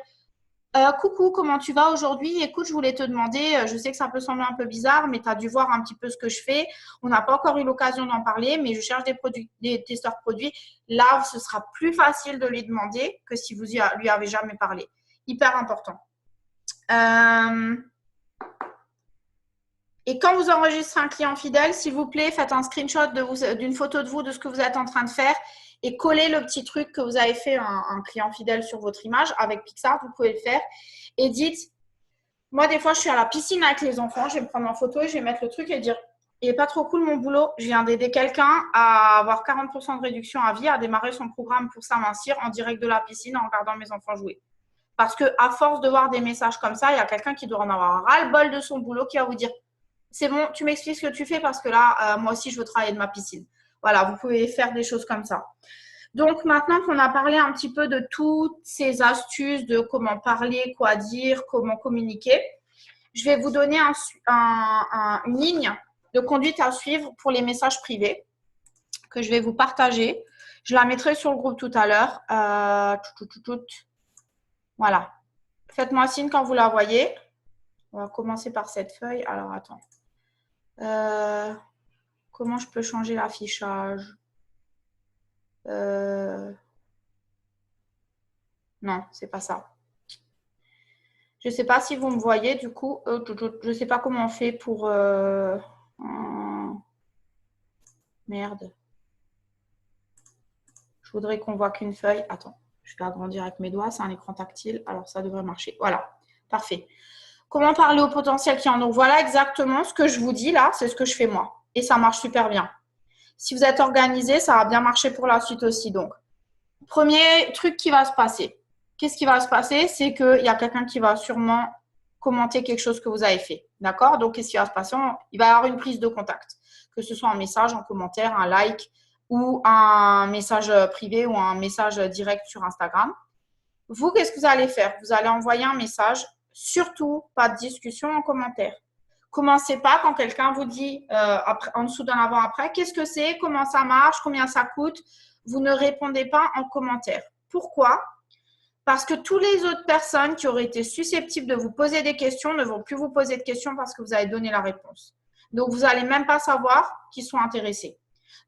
coucou, comment tu vas aujourd'hui? Écoute, je voulais te demander, je sais que ça peut sembler un peu bizarre, mais tu as dû voir un petit peu ce que je fais. On n'a pas encore eu l'occasion d'en parler, mais je cherche des testeurs produits. Là, ce sera plus facile de lui demander que si vous lui avez jamais parlé. Hyper important. Et quand vous enregistrez un client fidèle, s'il vous plaît, faites un screenshot d'une photo de vous, de ce que vous êtes en train de faire et collez le petit truc que vous avez fait un client fidèle sur votre image. Avec Pixar, vous pouvez le faire. Et dites, moi, des fois, je suis à la piscine avec les enfants, je vais me prendre en photo et je vais mettre le truc et dire, il n'est pas trop cool mon boulot. Je viens d'aider quelqu'un à avoir 40% de réduction à vie, à démarrer son programme pour s'amincir en direct de la piscine en regardant mes enfants jouer. Parce qu'à force de voir des messages comme ça, il y a quelqu'un qui doit en avoir ras-le-bol de son boulot qui va vous dire, c'est bon, tu m'expliques ce que tu fais parce que là, moi aussi, je veux travailler de ma piscine. Voilà, vous pouvez faire des choses comme ça. Donc, maintenant qu'on a parlé un petit peu de toutes ces astuces de comment parler, quoi dire, comment communiquer, je vais vous donner une ligne de conduite à suivre pour les messages privés que je vais vous partager. Je la mettrai sur le groupe tout à l'heure. Voilà. Faites-moi signe quand vous la voyez. On va commencer par cette feuille. Alors, attends. Comment je peux changer l'affichage? Non, c'est pas ça. Je ne sais pas si vous me voyez, du coup. Je ne sais pas comment on fait pour… Merde. Je voudrais qu'on voit qu'une feuille. Attends, je vais agrandir avec mes doigts. C'est un écran tactile. Alors, ça devrait marcher. Voilà, parfait. Comment parler au potentiel client? Donc, voilà exactement ce que je vous dis là. C'est ce que je fais moi. Et ça marche super bien. Si vous êtes organisé, ça va bien marcher pour la suite aussi. Donc, premier truc qui va se passer. Qu'est-ce qui va se passer? C'est qu'il y a quelqu'un qui va sûrement commenter quelque chose que vous avez fait. D'accord? Donc, qu'est-ce qui va se passer? Il va y avoir une prise de contact. Que ce soit un message, un commentaire, un like ou un message privé ou un message direct sur Instagram. Vous, qu'est-ce que vous allez faire? Vous allez envoyer un message. Surtout, pas de discussion en commentaire. Commencez pas quand quelqu'un vous dit en dessous d'un avant-après, qu'est-ce que c'est, comment ça marche, combien ça coûte. Vous ne répondez pas en commentaire. Pourquoi? Parce que toutes les autres personnes qui auraient été susceptibles de vous poser des questions ne vont plus vous poser de questions parce que vous avez donné la réponse. Donc, vous n'allez même pas savoir qu'ils sont intéressés.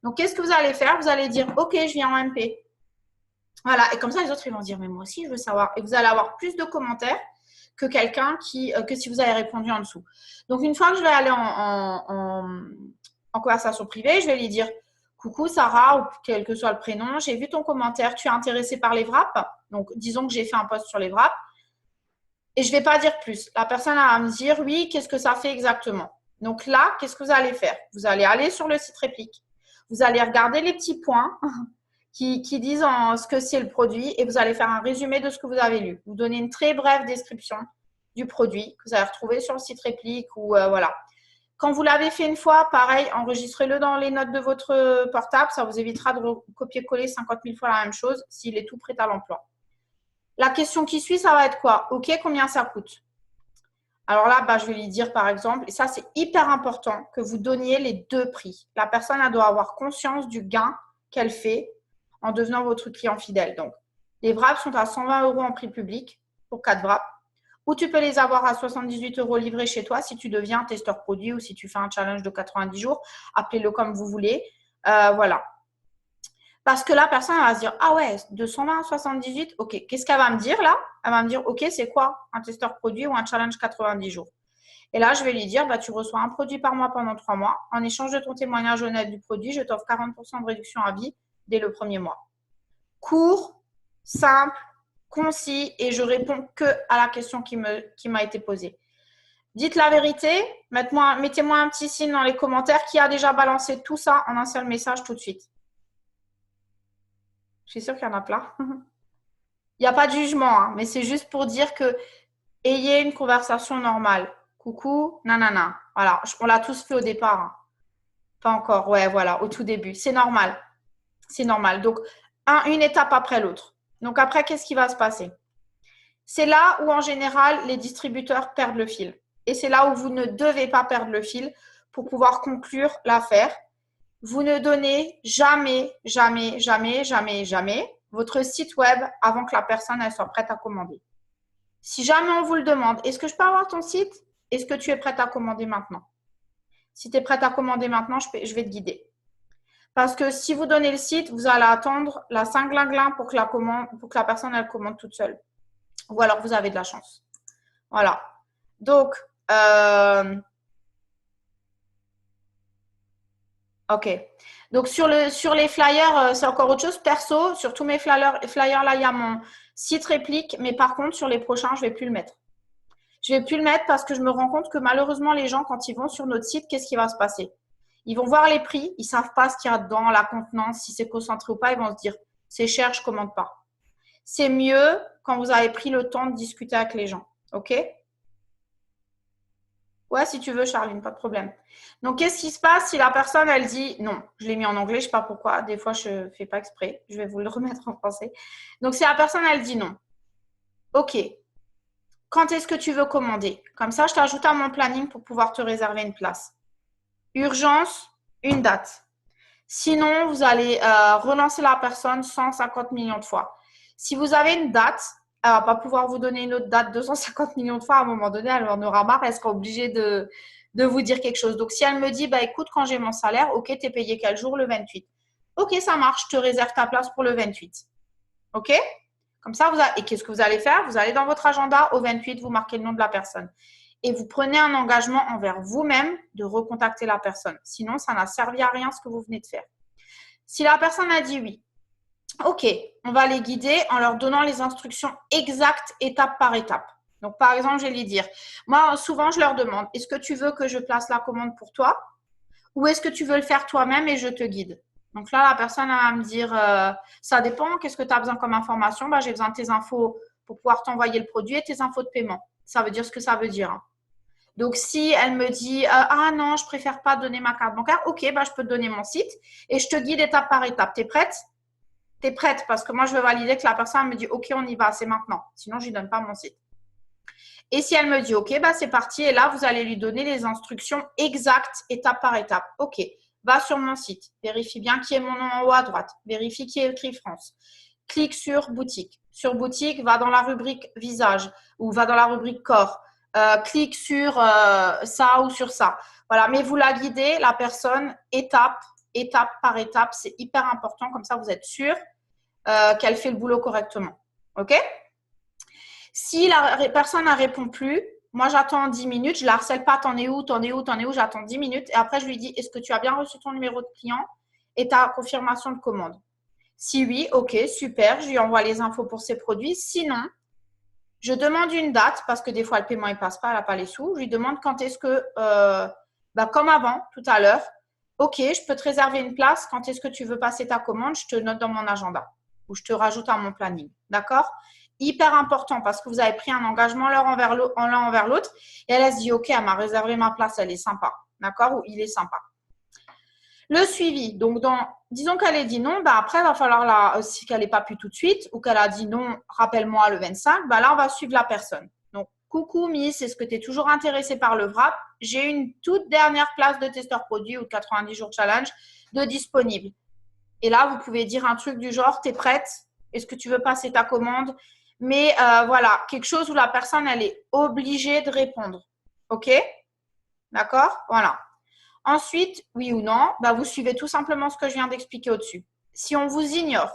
Donc, qu'est-ce que vous allez faire? Vous allez dire, OK, je viens en MP. Voilà, et comme ça, les autres, ils vont dire, mais moi aussi, je veux savoir. Et vous allez avoir plus de commentaires que quelqu'un que si vous avez répondu en dessous. Donc, une fois que je vais aller en conversation privée, je vais lui dire « Coucou Sarah » ou quel que soit le prénom, j'ai vu ton commentaire, tu es intéressée par les wraps? Donc, disons que j'ai fait un post sur les wraps. Et je ne vais pas dire plus. La personne va me dire « Oui, qu'est-ce que ça fait exactement ?» Donc là, qu'est-ce que vous allez faire? Vous allez aller sur le site réplique. Vous allez regarder les petits points qui disent ce que c'est le produit et vous allez faire un résumé de ce que vous avez lu. Vous donnez une très brève description du produit que vous allez retrouver sur le site réplique ou voilà. Quand vous l'avez fait une fois, pareil, enregistrez-le dans les notes de votre portable. Ça vous évitera de copier-coller 50 000 fois la même chose s'il est tout prêt à l'emploi. La question qui suit, ça va être quoi? OK, combien ça coûte? Alors là, je vais lui dire par exemple, et ça c'est hyper important, que vous donniez les deux prix. La personne, elle doit avoir conscience du gain qu'elle fait en devenant votre client fidèle. Donc, les wraps sont à 120 € en prix public pour 4 wraps. Ou tu peux les avoir à 78 € livrés chez toi si tu deviens un testeur produit ou si tu fais un challenge de 90 jours. Appelez-le comme vous voulez. Voilà. Parce que la personne va se dire, ah ouais, de 120 à 78, ok. Qu'est-ce qu'elle va me dire là? Elle va me dire, ok, c'est quoi un testeur produit ou un challenge 90 jours? Et là, je vais lui dire, tu reçois un produit par mois pendant 3 mois. En échange de ton témoignage honnête du produit, je t'offre 40% de réduction à vie dès le premier mois. Court, simple, concis et je réponds que à la question qui m'a été posée. Dites la vérité, mettez-moi un petit signe dans les commentaires qui a déjà balancé tout ça en un seul message tout de suite. Je suis sûre qu'il y en a plein. Il n'y a pas de jugement, hein, mais c'est juste pour dire que ayez une conversation normale. Coucou, nanana. Voilà, on l'a tous fait au départ. Hein. Pas encore, ouais, voilà, au tout début. C'est normal. C'est normal. Donc, une étape après l'autre. Donc, après, qu'est-ce qui va se passer? C'est là où, en général, les distributeurs perdent le fil. Et c'est là où vous ne devez pas perdre le fil pour pouvoir conclure l'affaire. Vous ne donnez jamais, jamais, jamais, jamais, jamais votre site web avant que la personne elle soit prête à commander. Si jamais on vous le demande, est-ce que je peux avoir ton site? Est-ce que tu es prête à commander maintenant? Si tu es prête à commander maintenant, je vais te guider. Parce que si vous donnez le site, vous allez attendre la cinglinglin pour que la personne elle commande toute seule. Ou alors vous avez de la chance. Voilà. Donc, ok. Donc, sur les flyers, c'est encore autre chose. Perso, sur tous mes flyers là, il y a mon site réplique. Mais par contre, sur les prochains, je ne vais plus le mettre. Je ne vais plus le mettre parce que je me rends compte que malheureusement, les gens, quand ils vont sur notre site, qu'est-ce qui va se passer? Ils vont voir les prix. Ils ne savent pas ce qu'il y a dedans, la contenance, si c'est concentré ou pas. Ils vont se dire, c'est cher, je ne commande pas. C'est mieux quand vous avez pris le temps de discuter avec les gens. OK? Ouais, si tu veux, Charline, pas de problème. Donc, qu'est-ce qui se passe si la personne, elle dit non? Je l'ai mis en anglais, je ne sais pas pourquoi. Des fois, je ne fais pas exprès. Je vais vous le remettre en français. Donc, si la personne, elle dit non. OK. Quand est-ce que tu veux commander? Comme ça, je t'ajoute à mon planning pour pouvoir te réserver une place. Urgence, une date. Sinon, vous allez relancer la personne 150 millions de fois. Si vous avez une date, elle ne va pas pouvoir vous donner une autre date 250 millions de fois. À un moment donné, elle en aura marre, elle sera obligée de vous dire quelque chose. Donc, si elle me dit, écoute, quand j'ai mon salaire, ok, tu es payé quel jour? Le 28. Ok, ça marche, je te réserve ta place pour le 28. Ok? Comme ça, et qu'est-ce que vous allez faire? Vous allez dans votre agenda, au 28, vous marquez le nom de la personne. Et vous prenez un engagement envers vous-même de recontacter la personne. Sinon, ça n'a servi à rien ce que vous venez de faire. Si la personne a dit oui, ok, on va les guider en leur donnant les instructions exactes, étape par étape. Donc, par exemple, je vais lui dire, moi, souvent, je leur demande, est-ce que tu veux que je place la commande pour toi ou est-ce que tu veux le faire toi-même et je te guide? Donc là, la personne va me dire, ça dépend, qu'est-ce que tu as besoin comme information? J'ai besoin de tes infos pour pouvoir t'envoyer le produit et tes infos de paiement. Ça veut dire ce que ça veut dire. Hein. Donc, si elle me dit, ah non, je préfère pas donner ma carte bancaire, ok, je peux te donner mon site et je te guide étape par étape. Tu es prête? Tu es prête? Parce que moi, je veux valider que la personne me dit, ok, on y va, c'est maintenant. Sinon, je lui donne pas mon site. Et si elle me dit, ok, c'est parti. Et là, vous allez lui donner les instructions exactes, étape par étape. Ok, va sur mon site. Vérifie bien qui est mon nom en haut à droite. Vérifie qui est écrit France. Clique sur boutique. Sur boutique, va dans la rubrique visage ou va dans la rubrique corps. Clique sur ça ou sur ça. Voilà, mais vous la guidez, la personne, étape par étape. C'est hyper important. Comme ça, vous êtes sûr qu'elle fait le boulot correctement. OK? Si la personne ne répond plus, moi, j'attends 10 minutes. Je ne la harcèle pas. T'en es où? J'attends 10 minutes. Et après, je lui dis, est-ce que tu as bien reçu ton numéro de client et ta confirmation de commande? Si oui, ok, super. Je lui envoie les infos pour ses produits. Sinon, je demande une date parce que des fois, le paiement ne passe pas. Elle n'a pas les sous. Je lui demande quand est-ce que bah, comme avant, tout à l'heure, ok, je peux te réserver une place. Quand est-ce que tu veux passer ta commande? Je te note dans mon agenda ou je te rajoute à mon planning. D'accord? Hyper important parce que vous avez pris un engagement l'un envers l'autre et elle se dit, ok, elle m'a réservé ma place, elle est sympa. D'accord? Ou il est sympa. Le suivi, donc disons qu'elle ait dit non, bah après, il va falloir, si elle n'ait pas pu tout de suite ou qu'elle a dit non, rappelle-moi le 25, bah là, on va suivre la personne. Donc, coucou Miss, est-ce que tu es toujours intéressée par le wrap? J'ai une toute dernière place de testeur produit ou 90 jours challenge de disponible. Et là, vous pouvez dire un truc du genre, tu es prête? Est-ce que tu veux passer ta commande? Mais voilà, quelque chose où la personne, elle est obligée de répondre. OK? D'accord? Voilà. Ensuite, oui ou non, bah, vous suivez tout simplement ce que je viens d'expliquer au-dessus. Si on vous ignore,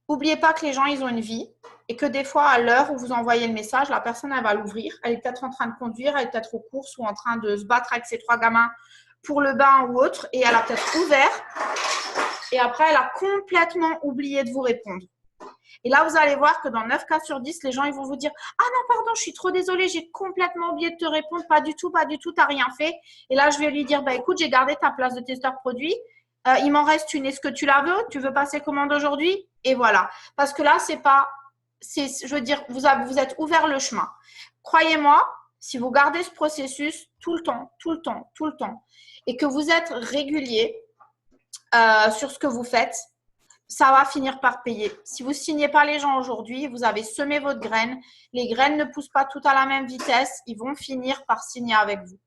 n'oubliez pas que les gens, ils ont une vie et que des fois, à l'heure où vous envoyez le message, la personne, elle va l'ouvrir. Elle est peut-être en train de conduire, elle est peut-être aux courses ou en train de se battre avec ses 3 gamins pour le bain ou autre et elle a peut-être ouvert et après, elle a complètement oublié de vous répondre. Et là, vous allez voir que dans 9 cas sur 10, les gens ils vont vous dire « Ah non, pardon, je suis trop désolée, j'ai complètement oublié de te répondre. Pas du tout, tu n'as rien fait. » Et là, je vais lui dire « Bah écoute, j'ai gardé ta place de testeur produit. Il m'en reste une. Est-ce que tu la veux? Tu veux passer commande aujourd'hui ?» Et voilà. Parce que là, je veux dire, vous êtes ouvert le chemin. Croyez-moi, si vous gardez ce processus tout le temps, et que vous êtes régulier sur ce que vous faites, ça va finir par payer. Si vous ne signez pas les gens aujourd'hui, vous avez semé votre graine. Les graines ne poussent pas toutes à la même vitesse. Ils vont finir par signer avec vous.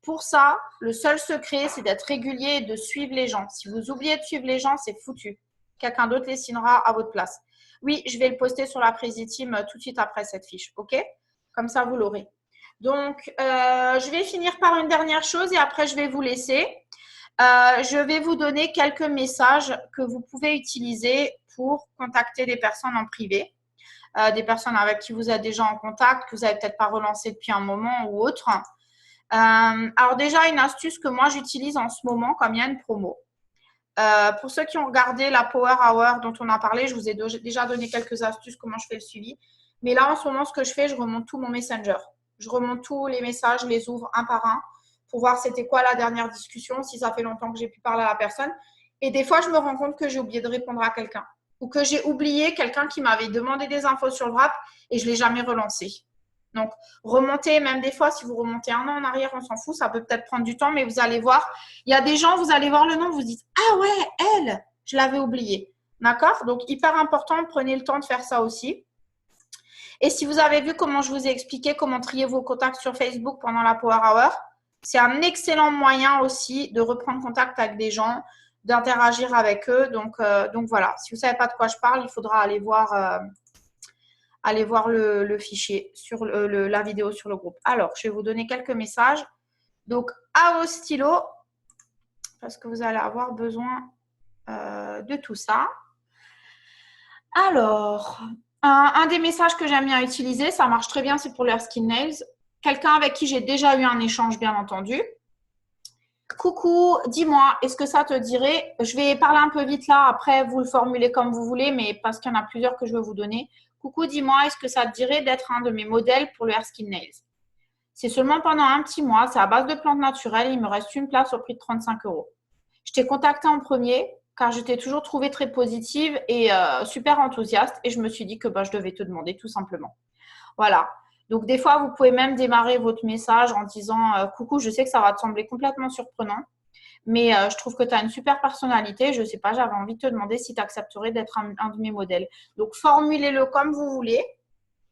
Pour ça, le seul secret, c'est d'être régulier et de suivre les gens. Si vous oubliez de suivre les gens, c'est foutu. Quelqu'un d'autre les signera à votre place. Oui, je vais le poster sur la Prezi Team tout de suite après cette fiche. OK? Comme ça, vous l'aurez. Donc, je vais finir par une dernière chose et après, je vais vous laisser. Je vais vous donner quelques messages que vous pouvez utiliser pour contacter des personnes en privé, des personnes avec qui vous êtes déjà en contact, que vous n'avez peut-être pas relancé depuis un moment ou autre. Alors déjà, une astuce que moi j'utilise en ce moment, comme il y a une promo. Pour ceux qui ont regardé la Power Hour dont on a parlé, je vous ai déjà donné quelques astuces, comment je fais le suivi. Mais là, en ce moment, ce que je fais, je remonte tout mon Messenger. Je remonte tous les messages, je les ouvre un par un pour voir c'était quoi la dernière discussion, si ça fait longtemps que j'ai pu parler à la personne. Et des fois, je me rends compte que j'ai oublié de répondre à quelqu'un ou que j'ai oublié quelqu'un qui m'avait demandé des infos sur le wrap et je ne l'ai jamais relancé. Donc, remontez, même des fois, si vous remontez un an en arrière, on s'en fout, ça peut peut-être prendre du temps, mais vous allez voir, il y a des gens, vous allez voir le nom, vous dites « Ah ouais, elle, je l'avais oublié. » D'accord? Donc, hyper important, prenez le temps de faire ça aussi. Et si vous avez vu comment je vous ai expliqué comment trier vos contacts sur Facebook pendant la Power Hour, c'est un excellent moyen aussi de reprendre contact avec des gens, d'interagir avec eux. Donc voilà, si vous ne savez pas de quoi je parle, il faudra aller voir le fichier, sur la vidéo sur le groupe. Alors, je vais vous donner quelques messages. Donc, à vos stylos, parce que vous allez avoir besoin de tout ça. Alors, un des messages que j'aime bien utiliser, ça marche très bien, c'est pour leur skin nails. Quelqu'un avec qui j'ai déjà eu un échange, bien entendu. Coucou, dis-moi, est-ce que ça te dirait, je vais parler un peu vite là, après vous le formulez comme vous voulez, mais parce qu'il y en a plusieurs que je veux vous donner. Coucou, dis-moi, est-ce que ça te dirait d'être un de mes modèles pour le Hair Skin Nails? C'est seulement pendant un petit mois, c'est à base de plantes naturelles, il me reste une place au prix de 35 €. Je t'ai contacté en premier car je t'ai toujours trouvée très positive et super enthousiaste et je me suis dit que je devais te demander tout simplement. Voilà. Donc, des fois, vous pouvez même démarrer votre message en disant « Coucou, je sais que ça va te sembler complètement surprenant, mais je trouve que tu as une super personnalité. Je ne sais pas, j'avais envie de te demander si tu accepterais d'être un de mes modèles. » Donc, formulez-le comme vous voulez,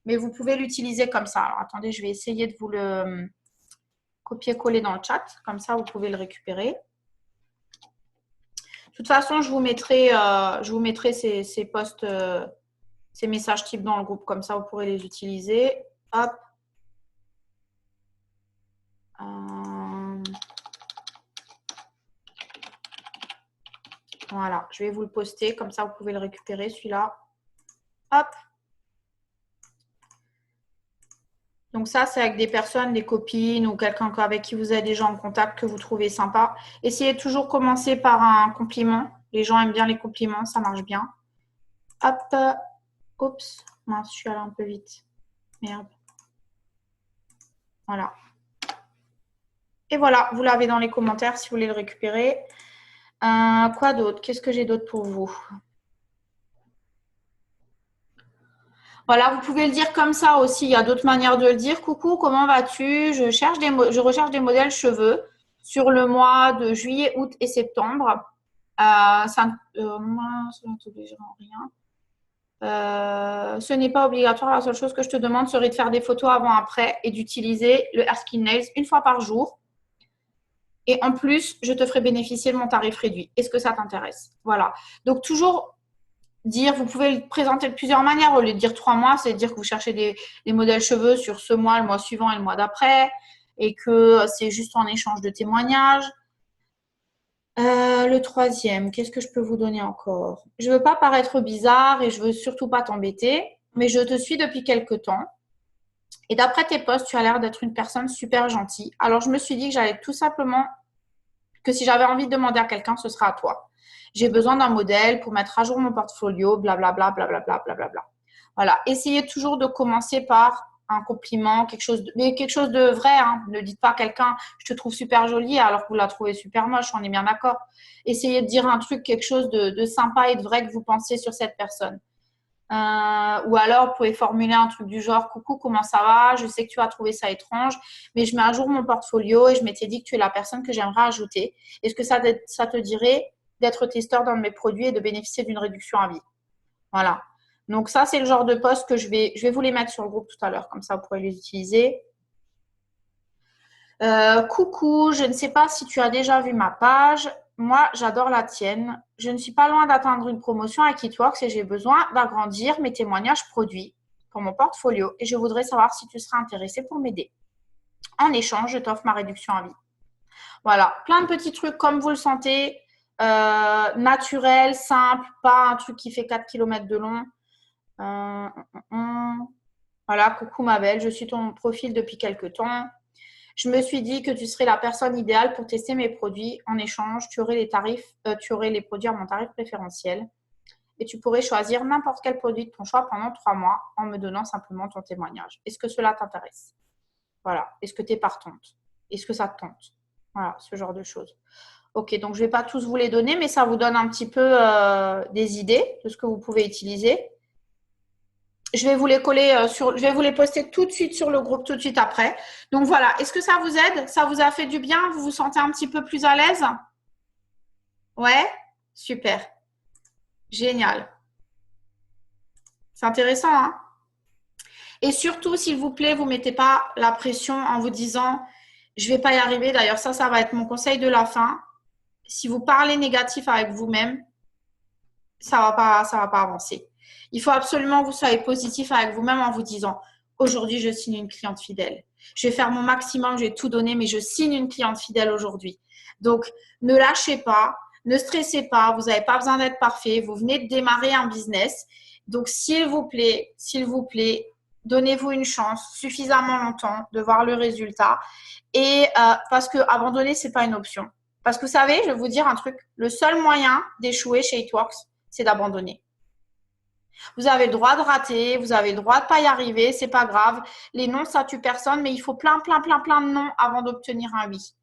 mais vous pouvez l'utiliser comme ça. Alors, attendez, je vais essayer de vous le copier-coller dans le chat. Comme ça, vous pouvez le récupérer. De toute façon, je vous mettrai ces posts, ces messages types dans le groupe. Comme ça, vous pourrez les utiliser. Hop. Voilà, je vais vous le poster. Comme ça, vous pouvez le récupérer, celui-là. Hop. Donc ça, c'est avec des personnes, des copines ou quelqu'un avec qui vous êtes déjà en contact que vous trouvez sympa. Essayez toujours de commencer par un compliment. Les gens aiment bien les compliments, ça marche bien. Hop. Oups. Mince, je suis allée un peu vite. Merde. Voilà. Et voilà, vous l'avez dans les commentaires si vous voulez le récupérer. Quoi d'autre? Qu'est-ce que j'ai d'autre pour vous? Voilà, vous pouvez le dire comme ça aussi. Il y a d'autres manières de le dire. Coucou, comment vas-tu? Je recherche des modèles cheveux sur le mois de juillet, août et septembre. Moi, ça ne t'obligera en rien. Ce n'est pas obligatoire. La seule chose que je te demande serait de faire des photos avant-après et d'utiliser le Skin Nails une fois par jour. Et en plus, je te ferai bénéficier de mon tarif réduit. Est-ce que ça t'intéresse? Voilà. Donc, toujours dire, vous pouvez le présenter de plusieurs manières. Au lieu de dire 3 mois, c'est de dire que vous cherchez des modèles cheveux sur ce mois, le mois suivant et le mois d'après. Et que c'est juste en échange de témoignages. Le troisième, qu'est-ce que je peux vous donner encore? Je veux pas paraître bizarre et je veux surtout pas t'embêter, mais je te suis depuis quelques temps. Et d'après tes posts, tu as l'air d'être une personne super gentille. Alors, je me suis dit que j'allais tout simplement, que si j'avais envie de demander à quelqu'un, ce sera à toi. J'ai besoin d'un modèle pour mettre à jour mon portfolio, blablabla, blablabla, blablabla. Voilà. Essayez toujours de commencer par un compliment, quelque chose de vrai. Hein. Ne dites pas à quelqu'un, je te trouve super jolie alors que vous la trouvez super moche, on est bien d'accord. Essayez de dire un truc, quelque chose de sympa et de vrai que vous pensez sur cette personne. Ou alors, vous pouvez formuler un truc du genre « Coucou, comment ça va? Je sais que tu as trouvé ça étrange, mais je mets à jour mon portfolio et je m'étais dit que tu es la personne que j'aimerais ajouter. Est-ce que ça te dirait d'être testeur dans mes produits et de bénéficier d'une réduction à vie ?» Voilà. Donc ça, c'est le genre de post que je vais vous les mettre sur le groupe tout à l'heure. Comme ça, vous pourrez les utiliser. Coucou, je ne sais pas si tu as déjà vu ma page. Moi, j'adore la tienne. Je ne suis pas loin d'atteindre une promotion à Kitworks et j'ai besoin d'agrandir mes témoignages produits pour mon portfolio. Et je voudrais savoir si tu serais intéressé pour m'aider. En échange, je t'offre ma réduction à vie. Voilà, plein de petits trucs comme vous le sentez. Naturel, simple, pas un truc qui fait 4 km de long. Voilà, coucou ma belle, je suis ton profil depuis quelques temps. Je me suis dit que tu serais la personne idéale pour tester mes produits. En échange, tu aurais les produits à mon tarif préférentiel et tu pourrais choisir n'importe quel produit de ton choix pendant 3 mois en me donnant simplement ton témoignage. Est-ce que cela t'intéresse? Voilà. Est-ce que tu es partante? Est-ce que ça te tente? Voilà, ce genre de choses. Ok, donc je ne vais pas tous vous les donner, mais ça vous donne un petit peu des idées de ce que vous pouvez utiliser. Je vais vous les coller je vais vous les poster tout de suite sur le groupe, tout de suite après. Donc voilà, est-ce que ça vous aide? Ça vous a fait du bien? Vous vous sentez un petit peu plus à l'aise? Ouais? Super. Génial. C'est intéressant, hein? Et surtout, s'il vous plaît, vous ne mettez pas la pression en vous disant « je ne vais pas y arriver ». D'ailleurs, ça va être mon conseil de la fin. Si vous parlez négatif avec vous-même, ça va pas avancer. Il faut absolument que vous soyez positif avec vous-même en vous disant « aujourd'hui, je signe une cliente fidèle. Je vais faire mon maximum, je vais tout donner, mais je signe une cliente fidèle aujourd'hui. » Donc, ne lâchez pas, ne stressez pas, vous n'avez pas besoin d'être parfait. Vous venez de démarrer un business. Donc, s'il vous plaît, donnez-vous une chance suffisamment longtemps de voir le résultat. Et parce que abandonner, ce n'est pas une option. Parce que vous savez, je vais vous dire un truc, le seul moyen d'échouer chez It-Works, c'est d'abandonner. Vous avez le droit de rater, vous avez le droit de ne pas y arriver, c'est pas grave. Les noms, ça tue personne, mais il faut plein de noms avant d'obtenir un oui.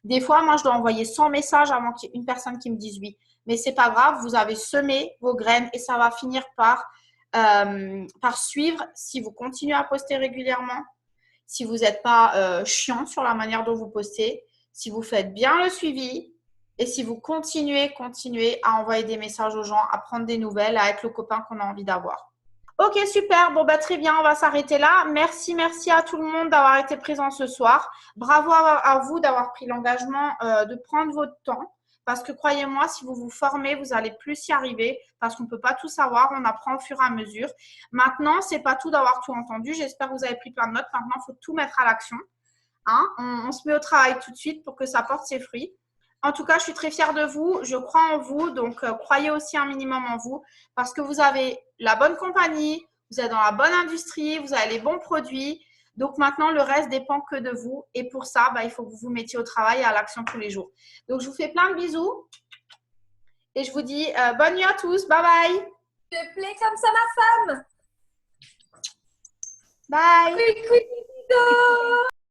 Des fois, moi, je dois envoyer 100 messages avant qu'il y ait une personne qui me dise oui. Mais c'est pas grave, vous avez semé vos graines et ça va finir par suivre si vous continuez à poster régulièrement, si vous n'êtes pas chiant sur la manière dont vous postez, si vous faites bien le suivi et si vous continuez à envoyer des messages aux gens, à prendre des nouvelles, à être le copain qu'on a envie d'avoir. Ok, super. Bon, bah, très bien, on va s'arrêter là. Merci à tout le monde d'avoir été présent ce soir. Bravo à vous d'avoir pris l'engagement de prendre votre temps. Parce que croyez-moi, si vous vous formez, vous allez plus y arriver parce qu'on ne peut pas tout savoir, on apprend au fur et à mesure. Maintenant, ce n'est pas tout d'avoir tout entendu. J'espère que vous avez pris plein de notes. Maintenant, il faut tout mettre à l'action. Hein, on se met au travail tout de suite pour que ça porte ses fruits. En tout cas, je suis très fière de vous. Je crois en vous. Donc, croyez aussi un minimum en vous parce que vous avez la bonne compagnie, vous êtes dans la bonne industrie, vous avez les bons produits. Donc, maintenant, le reste dépend que de vous. Et pour ça, il faut que vous vous mettiez au travail et à l'action tous les jours. Donc, je vous fais plein de bisous. Et je vous dis bonne nuit à tous. Bye bye. Je plais comme ça, ma femme. Bye. Oui, oui,